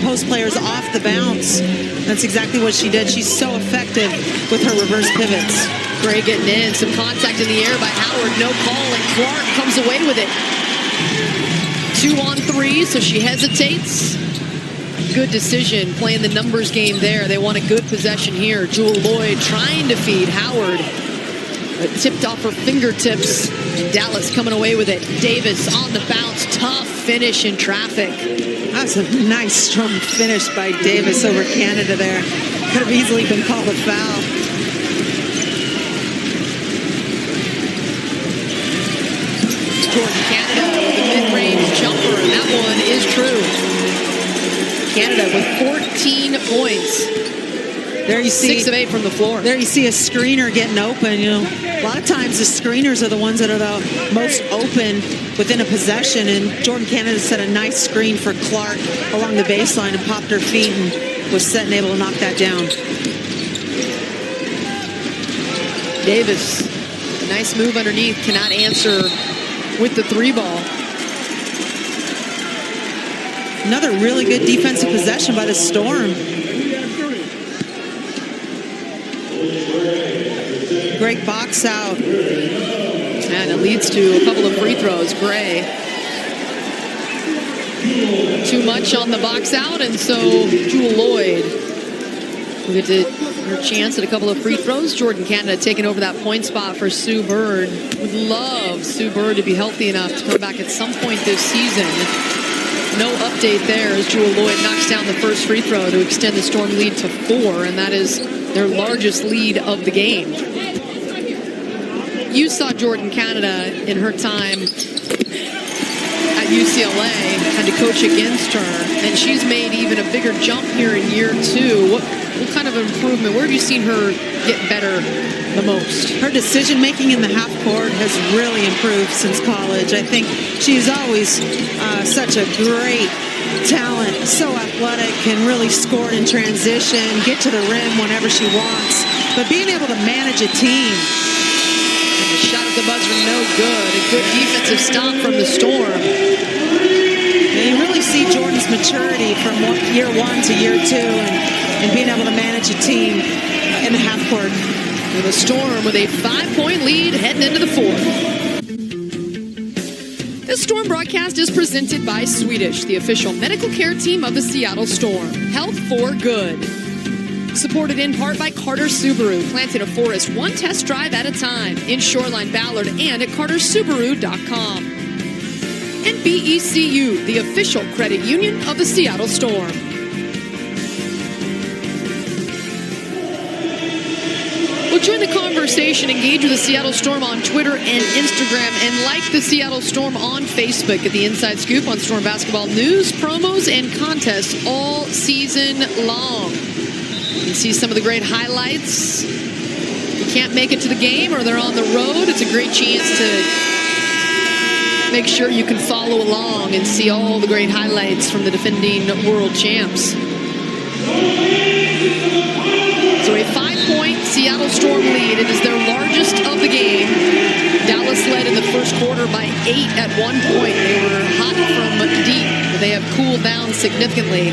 post players off the bounce. That's exactly what she did. She's so effective with her reverse pivots. Gray getting in, some contact in the air by Howard, no call, and Clark comes away with it. 2 on 3, so she hesitates. Good decision playing the numbers game there. They want a good possession here. Jewell Loyd trying to feed Howard, but tipped off her fingertips. Dallas coming away with it. Davis on the bounce, tough finish in traffic. That's a nice, strong finish by Davis over Canada there. Could have easily been called a foul. Jordan Canada with a mid-range jumper, and that one is true. Canada with 14 points. There you see 6 of 8 from the floor. There you see a screener getting open. You know, a lot of times the screeners are the ones that are the most open within a possession. And Jordan Canada set a nice screen for Clark along the baseline and popped her feet and was set and able to knock that down. Davis, a nice move underneath, cannot answer with the 3 ball. Another really good defensive possession by the Storm. Great box out. And it leads to a couple of free throws. Gray. Too much on the box out, and so Jewell Loyd We'll get to her chance at a couple of free throws. Jordan Canada taking over that point spot for Sue Bird. Would love Sue Bird to be healthy enough to come back at some point this season. No update there as Jewel Lloyd knocks down the first free throw to extend the Storm lead to 4, and that is their largest lead of the game. You saw Jordan Canada in her time at UCLA, had to coach against her, and she's made even a bigger jump here in year 2. What kind of improvement? Where have you seen her get better the most? Her decision-making in the half court has really improved since college. I think she's always such a great talent, so athletic, can really score in transition, get to the rim whenever she wants. But being able to manage a team. And the shot at the buzzer, no good. A good defensive stop from the Storm. And you really see Jordan's maturity from year 1 to year 2 and being able to manage a team in the half court. With a Storm with a 5-point lead heading into the 4th. This Storm broadcast is presented by Swedish, the official medical care team of the Seattle Storm. Health for good. Supported in part by Carter Subaru, planting a forest one test drive at a time in Shoreline, Ballard, and at cartersubaru.com. And BECU, the official credit union of the Seattle Storm. Well, join the conversation. Engage with the Seattle Storm on Twitter and Instagram, and like the Seattle Storm on Facebook. Get the inside scoop on Storm basketball news, promos, and contests all season long. You can see some of the great highlights. If you can't make it to the game or they're on the road, it's a great chance to make sure you can follow along and see all the great highlights from the defending world champs. So a 5-point Seattle Storm lead. It is their largest of the game. Dallas led in the first quarter by 8 at one point. They were hot from deep, but they have cooled down significantly.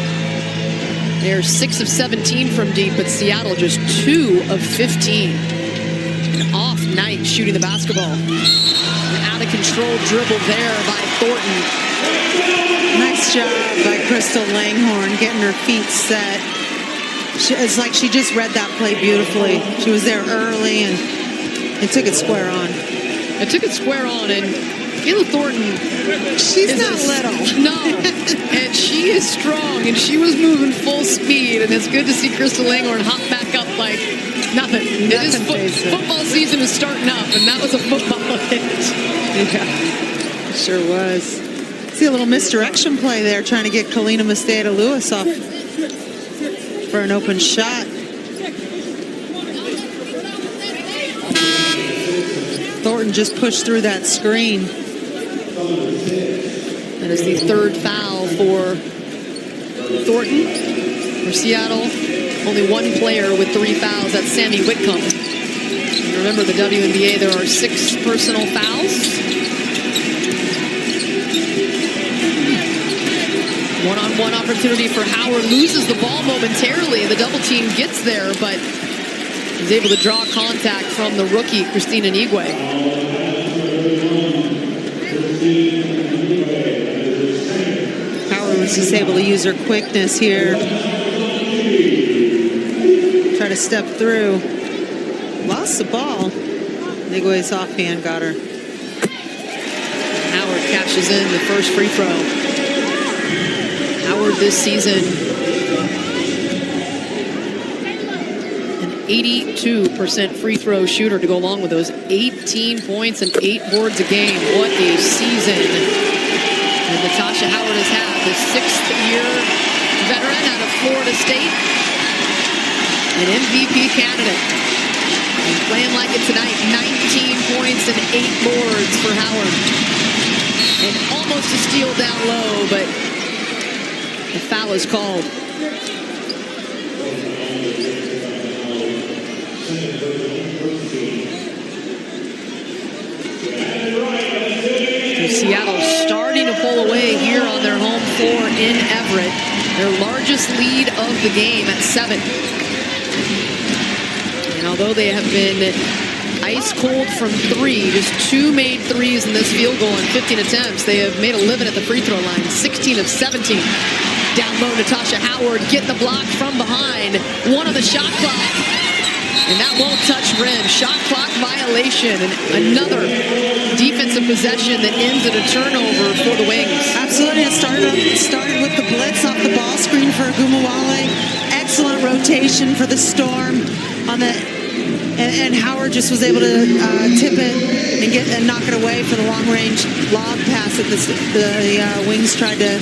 They're 6 of 17 from deep, but Seattle just 2 of 15. An off night shooting the basketball. An out of control dribble there by Thornton. Nice job by Crystal Langhorne getting her feet set. It's like she just read that play beautifully. She was there early and took it square on. It took it square on, and Kayla Thornton, she's not little. No, and she is strong, and she was moving full speed, and it's good to see Crystal Langhorne hop back up like nothing. Football season is starting up, and that was a football hit. Yeah, it sure was. See a little misdirection play there, trying to get Kalina Mostada-Lewis off for an open shot. Thornton just pushed through that screen. That is the 3rd foul for Thornton. For Seattle, only one player with 3 fouls. That's Sammy Whitcomb. And remember, the WNBA, there are 6 personal fouls. One-on-one opportunity for Howard. Loses the ball momentarily. The double team gets there, but is able to draw contact from the rookie, Christina Nigwe. Howard was just able to use her quickness here. Try to step through. Lost the ball. Nigwe's offhand got her. Howard cashes in the first free throw. Howard this season, an 82% free throw shooter to go along with those 18 points and 8 boards a game. What a season that Natasha Howard has had, the 6th-year veteran out of Florida State, an MVP candidate. And playing like it tonight, 19 points and 8 boards for Howard. And almost a steal down low, but the foul is called. So Seattle starting to pull away here on their home floor in Everett. Their largest lead of the game at 7. And although they have been ice cold from 3, just 2 made threes in this field goal in 15 attempts, they have made a living at the free throw line, 16 of 17. Down low, Natasha Howard get the block from behind. One on the shot clock. And that won't touch rim. Shot clock violation. And another defensive possession that ends in a turnover for the Wings. Absolutely. It started with the blitz off the ball screen for Ogumawale. Excellent rotation for the Storm on the, and Howard just was able to tip it and knock it away for the long-range lob pass that the Wings tried to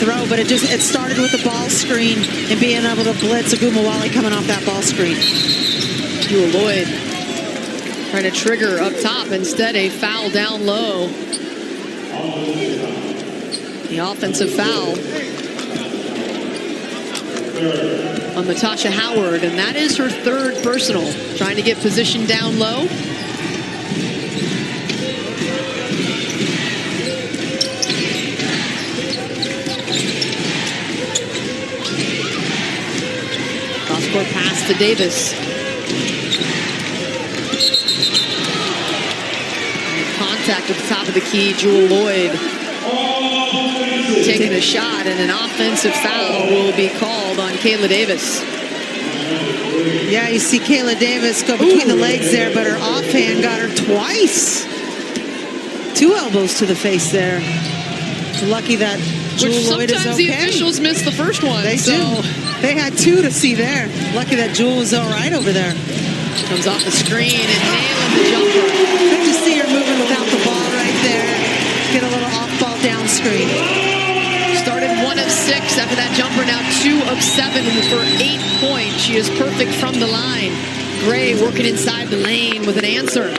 throw. But it started with the ball screen and being able to blitz Ogumawale coming off that ball screen. Jewel Lloyd trying to trigger up top. Instead, a foul down low. The offensive foul on Natasha Howard, and that is her third personal. Trying to get position down low. Cross-court pass to Davis. Contact at the top of the key, Jewel Lloyd taking a shot, and an offensive foul will be called on Kayla Davis. Yeah, you see Kayla Davis go between the legs there, but her offhand got her twice. 2 elbows to the face there. Lucky that Jewel Lloyd is okay. Sometimes the officials miss the first one. They do. They had 2 to see there. Lucky that Jewel was all right over there. Comes off the screen and nailing the jumper. Good to see her moving without the ball right there. Get a little off-ball down screen. Started 1 of 6 after that jumper. Now 2 of 7 for 8 points. She is perfect from the line. Gray working inside the lane with an answer.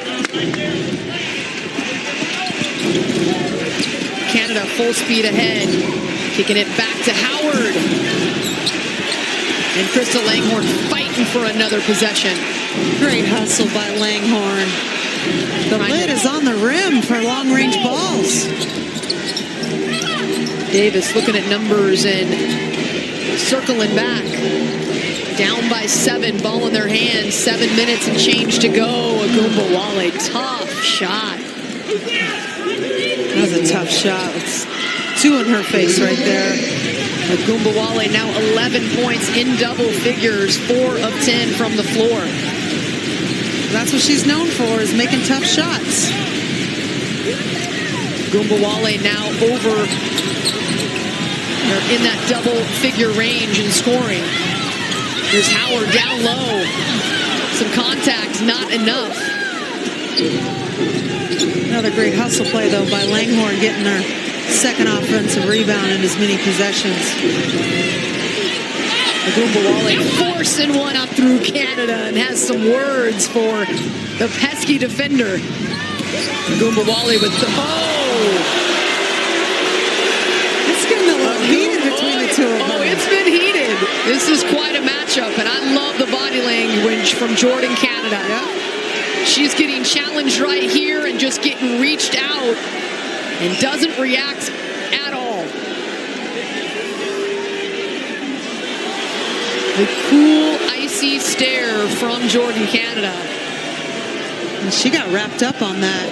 Canada full speed ahead. Kicking it back to Howard. And Crystal Langhorne fighting for another possession. Great hustle by Langhorne. The lid is on the rim for long-range balls. Davis looking at numbers and circling back. Down by 7, ball in their hands. 7 minutes and change to go. Ogumawale, tough shot. That was a tough shot. It's 2 in her face right there. Ogumawale now 11 points in double figures, 4 of 10 from the floor. That's what she's known for, is making tough shots. Ogumawale now in that double figure range in scoring. Here's Howard down low. Some contact, not enough. Another great hustle play, though, by Langhorne, getting her second offensive rebound in as many possessions. Ogumawale forcing one up through Canada and has some words for the pesky defender. Ogumawale with the It's getting a little heated between the two of them. Oh, it's been heated. This is quite a matchup, and I love the body language from Jordan Canada. Yeah. She's getting challenged right here and just getting reached out and doesn't react at all. The cool, icy stare from Jordan Canada. And she got wrapped up on that.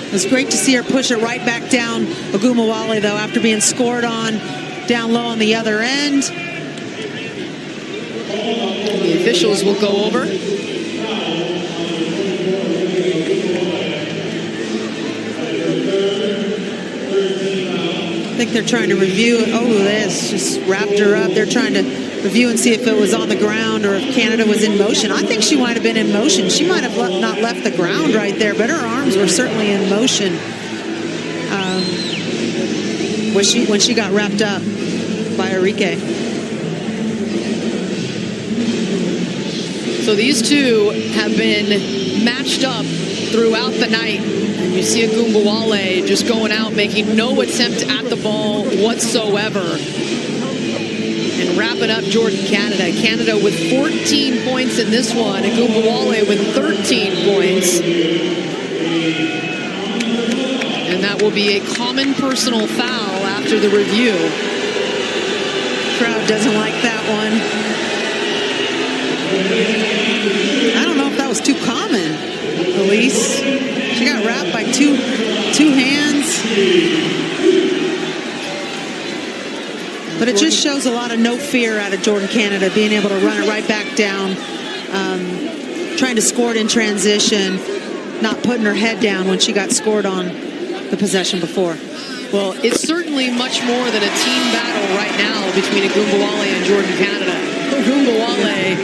It was great to see her push it right back down Ogumawale, though, after being scored on down low on the other end. And the officials will go over. I think they're trying to review. Oh, this just wrapped her up. They're trying to review and see if it was on the ground or if Canada was in motion. I think she might have been in motion. She might have not left the ground right there, but her arms were certainly in motion when she got wrapped up by Enrique. So these two have been matched up throughout the night. And you see Ogumawale just going out, making no attempt at the ball whatsoever. And wrapping up Jordan Canada. Canada with 14 points in this one. Ogumawale with 13 points. And that will be a common personal foul after the review. Crowd doesn't like that one. I don't know if that was too common, Elise. She got wrapped by two hands. But it just shows a lot of no fear out of Jordan Canada, being able to run it right back down, trying to score it in transition, not putting her head down when she got scored on the possession before. Well, it's certainly much more than a team battle right now between Agumbawale and Jordan Canada. Agumbawale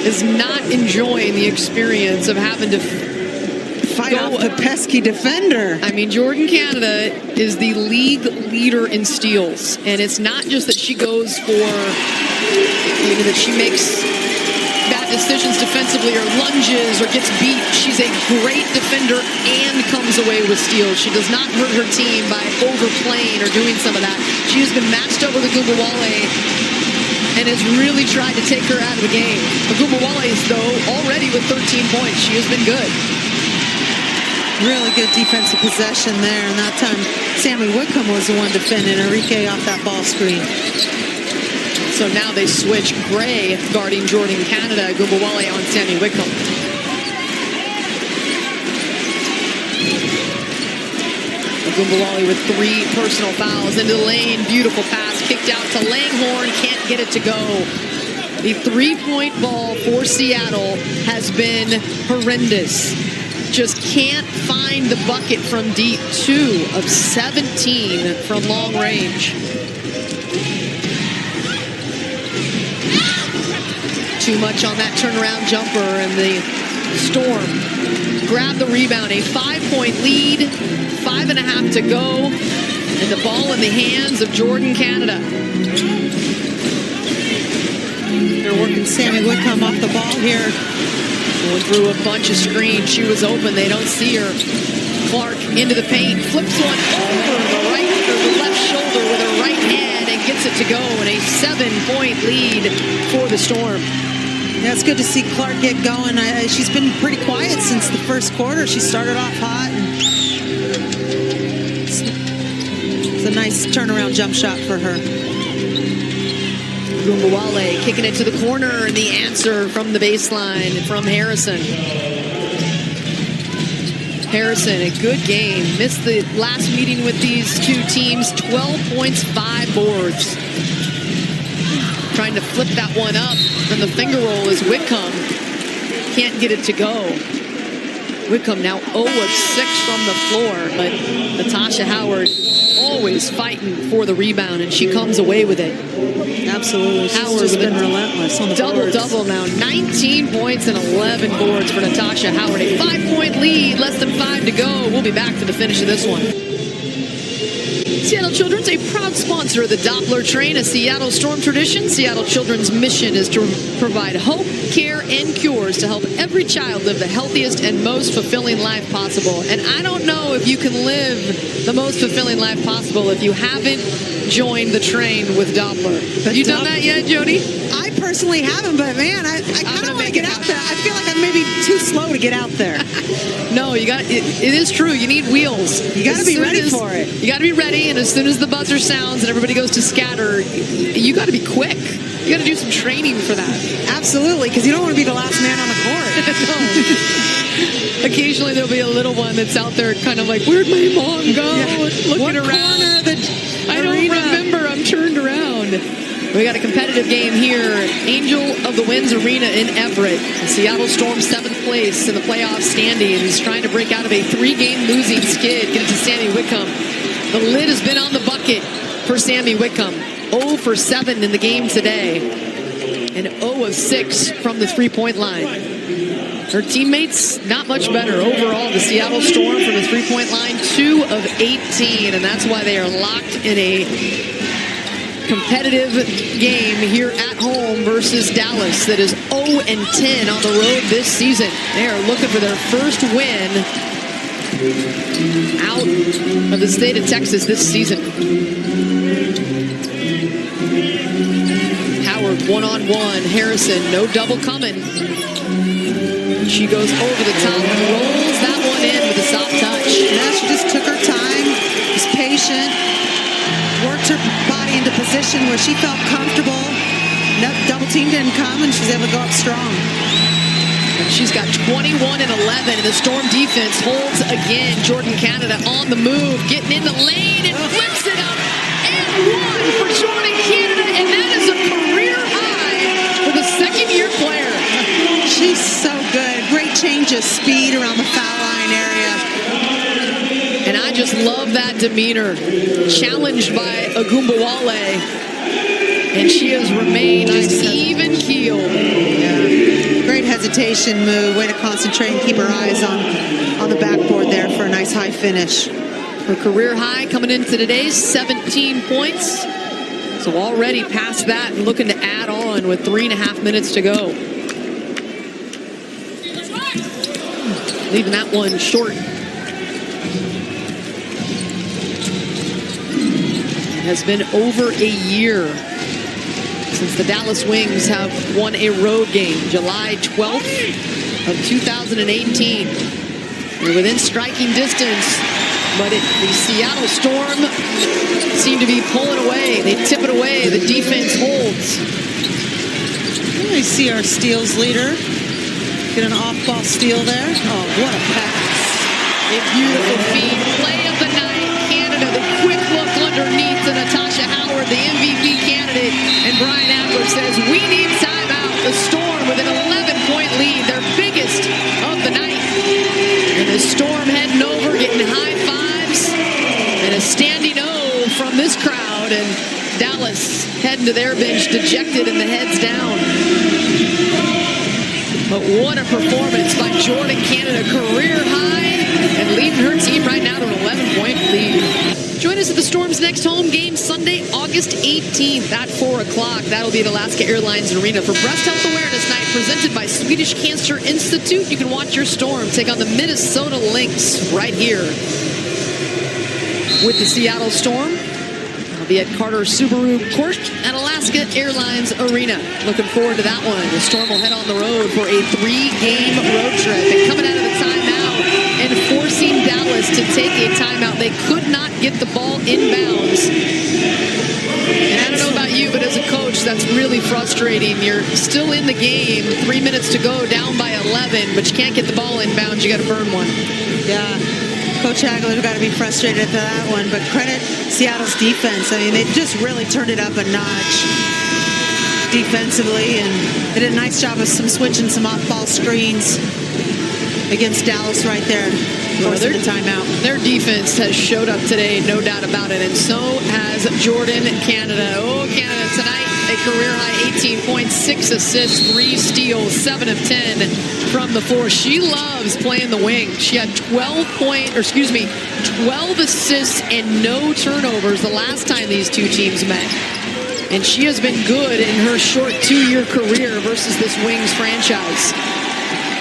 is not enjoying the experience of having to fight off the pesky defender. I mean, Jordan Canada is the league leader in steals, and it's not just that she goes for, that she makes bad decisions defensively or lunges or gets beat. She's a great defender and comes away with steals. She does not hurt her team by overplaying or doing some of that. She has been matched up with Agumbawale and has really tried to take her out of the game. Agumbawale is, though, already with 13 points. She has been good. Really good defensive possession there, and that time Sammy Whitcomb was the one defending Enrique off that ball screen. So now they switch. Gray guarding Jordan Canada, Agumbawale on Sammy Whitcomb. Agumbawale with 3 personal fouls into the lane. Beautiful pass kicked out to Langhorne. Can't get it to go. The 3-point ball for Seattle has been horrendous. Just can't find the bucket from deep. 2 of 17 from long range. Too much on that turnaround jumper, and the Storm grab the rebound. A 5-point lead, 5.5 to go, and the ball in the hands of Jordan Canada. They're working Sammy Whitcomb off the ball here. Going through a bunch of screens. She was open. They don't see her. Clark into the paint. Flips one over the left shoulder with her right hand and gets it to go. And a 7-point lead for the Storm. Yeah, it's good to see Clark get going. She's been pretty quiet since the first quarter. She started off hot. And it's a nice turnaround jump shot for her. Agumbawale kicking it to the corner, and the answer from the baseline from Harrison. Harrison, a good game. Missed the last meeting with these two teams. 12 points, 5 boards. Trying to flip that one up from the finger roll is Whitcomb. Can't get it to go. Whitcomb now 0 of 6 from the floor, but Natasha Howard always fighting for the rebound, and she comes away with it. Absolutely. She's just been relentless on the boards. Double now. 19 points and 11 boards for Natasha Howard. A 5-point lead, less than 5 to go. We'll be back for the finish of this one. Seattle Children's a proud sponsor of the Doppler train, a Seattle Storm tradition. Seattle Children's mission is to provide hope, care, and cures to help every child live the healthiest and most fulfilling life possible. And I don't know if you can live the most fulfilling life possible if you haven't joined the train with Doppler. Have you done that yet, Jody? I personally haven't, but man, I kind of want to get out there. I feel like I'm maybe too slow to get out there. No, you got it is true. You need wheels. You got to be ready for it. You got to be ready, and as soon as the buzzer sounds and everybody goes to scatter, you got to be quick. You got to do some training for that. Absolutely, because you don't want to be the last man on the court. No. Occasionally there'll be a little one that's out there kind of like, where'd my mom go? Yeah. Looking what around. Corner of the I don't arena? remember. I'm turned around. We got a competitive game here. Angel of the Winds Arena in Everett. The Seattle Storm 7th place in the playoff standings, trying to break out of a 3-game losing skid. Get it to Sammy Whitcomb. The lid has been on the bucket for Sammy Whitcomb. 0 for 7 in the game today. And 0 of 6 from the 3-point line. Her teammates, not much better. Overall, the Seattle Storm from the 3-point line, 2 of 18. And that's why they are locked in a competitive game here at home versus Dallas that is 0-10 on the road this season. They are looking for their first win out of the state of Texas this season. Howard one-on-one. Harrison, no double coming. She goes over the top and rolls that one in with a soft touch. Yeah, she just took her time, was patient, worked her body into position where she felt comfortable. No, double team didn't come, and she's able to go up strong. And she's got 21 and 11, and the Storm defense holds again. Jordan Canada on the move, getting in the lane and flips it up and one for Jordan Canada, and that is a career high for the second-year player. She's so good. Great change of speed around the foul line area. And I just love that demeanor. Challenged by Agumbawale, and she has remained just even-keeled. Yeah. Great hesitation move. Way to concentrate and keep her eyes on the backboard there for a nice high finish. Her career high coming into today's 17 points. So already past that and looking to add on with 3.5 minutes to go. Leaving that one short. It has been over a year since the Dallas Wings have won a road game, July 12th of 2018. They're within striking distance, but the Seattle Storm seem to be pulling away. They tip it away. The defense holds. We see our steals leader get an off-ball steal there. Oh, what a pass. A beautiful feed. Play of the night. Canada, the quick look underneath to Natasha Howard, the MVP candidate. And Brian Adler says, we need timeout. The Storm with an 11-point lead, their biggest of the night. And the Storm heading over, getting high fives. And a standing O from this crowd. And Dallas heading to their bench, dejected and the heads down. But what a performance by Jordan Canada, career high, and leading her team right now to an 11-point lead. Join us at the Storm's next home game Sunday, August 18th at 4 o'clock. That'll be at Alaska Airlines Arena for Breast Health Awareness Night presented by Swedish Cancer Institute. You can watch your Storm take on the Minnesota Lynx right here with the Seattle Storm. I'll be at Carter Subaru Court at Alaska Airlines Arena. Looking forward to that one. The Storm will head on the road for a 3-game road trip. And coming out of the timeout and forcing Dallas to take a timeout. They could not get the ball inbounds. And I don't know about you, but as a coach, that's really frustrating. You're still in the game, 3 minutes to go, down by 11, but you can't get the ball inbounds. You got to burn one. Yeah. Coach Hagler's got to be frustrated at that one, but credit Seattle's defense. I mean, they just really turned it up a notch defensively, and they did a nice job of some switching, some off-ball screens against Dallas right there. Forcing the timeout. Their defense has showed up today, no doubt about it, and so has Jordan Canada. Oh, Canada tonight, a career-high 18 points, 6 assists, 3 steals, 7 of 10 from the floor. She loves playing the wing. She had 12 assists and no turnovers the last time these two teams met. And she has been good in her short 2-year career versus this Wings franchise.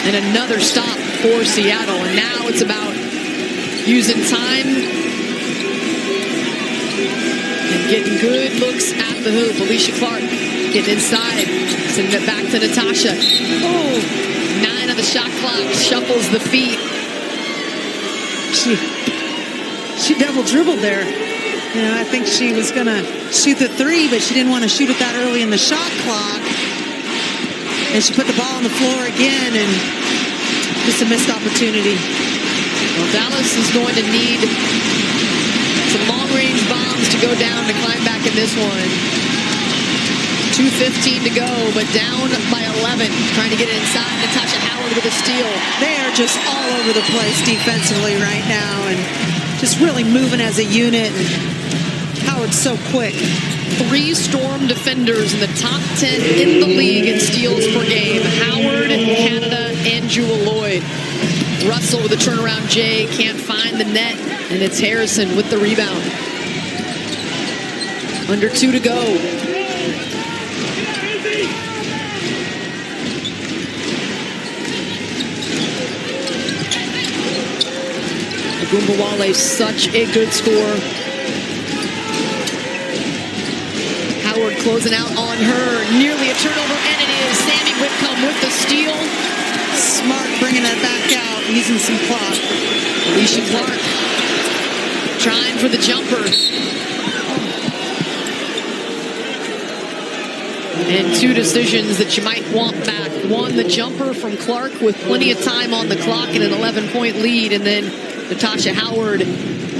And another stop for Seattle. And now it's about using time and getting good looks at the hoop. Alicia Clark getting inside, sending it back to Natasha. Oh, 9 on the shot clock, shuffles the feet. She double dribbled there. You know, I think she was going to shoot the 3, but she didn't want to shoot it that early in the shot clock. And she put the ball on the floor again, and just a missed opportunity. Well, Dallas is going to need some long-range bombs to go down to climb back in this one. 2:15 to go, but down by 11. Trying to get it inside. Natasha Howard with a steal. They are just all over the place defensively right now, and just really moving as a unit. And Howard's so quick. 3 Storm defenders in the top 10 in the league in steals per game. Howard, Canada, and Jewel Lloyd. Russell with a turnaround J, can't find the net, and it's Harrison with the rebound. Under 2 to go. Agumbawale, such a good scorer. Howard closing out on her. Nearly a turnover, and it is Sammy Whitcomb with the steal. Smart bringing that back out, using some clock. Alicia Clark trying for the jumper. And 2 decisions that you might want back. 1, the jumper from Clark with plenty of time on the clock and an 11-point lead. And then Natasha Howard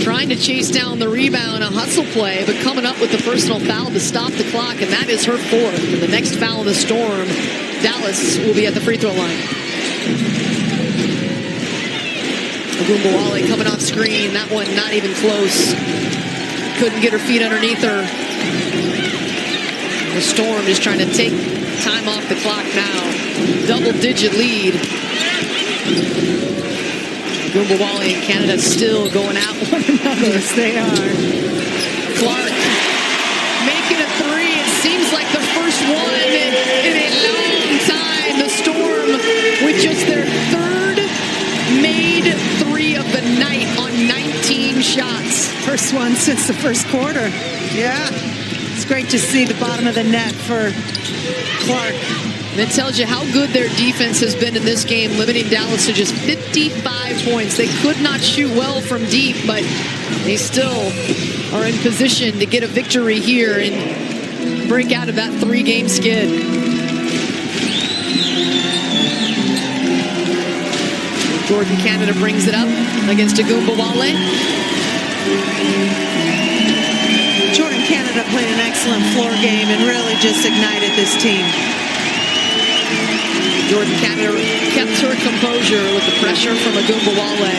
trying to chase down the rebound, a hustle play, but coming up with the personal foul to stop the clock, and that is her fourth. And the next foul of the Storm, Dallas will be at the free throw line. Ogunbowale coming off screen. That one not even close. Couldn't get her feet underneath her. The Storm is trying to take time off the clock now. Double-digit lead. Ogunbowale and Canada still going at one another. Yes, they are. Clark making a three. It seems like the first one in a long time. The Storm with just their third made three of the night on 19 shots. First one since the first quarter. Yeah. It's great to see the bottom of the net for Clark. And it tells you how good their defense has been in this game, limiting Dallas to just 55 points. They could not shoot well from deep, but they still are in position to get a victory here and break out of that three-game skid. Jordan Canada brings it up against Ogunbowale. Jordan Canada played an excellent floor game and really just ignited this team. Jordan Canada kept her composure with the pressure from Ogunbowale.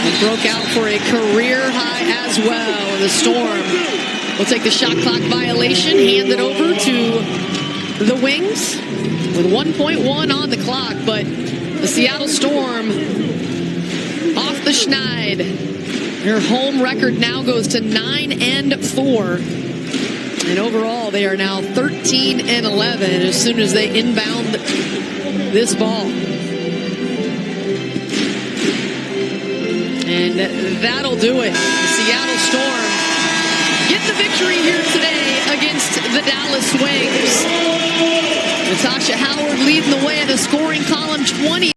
And broke out for a career high as well. And the Storm will take the shot clock violation, hand it over to the Wings with 1.1 on the clock. But the Seattle Storm off the schneid. Their home record now goes to 9-4. And overall, they are now 13-11 as soon as they inbound this ball. And that'll do it. The Seattle Storm get the victory here today against the Dallas Wings. Natasha Howard leading the way in the scoring column, 20.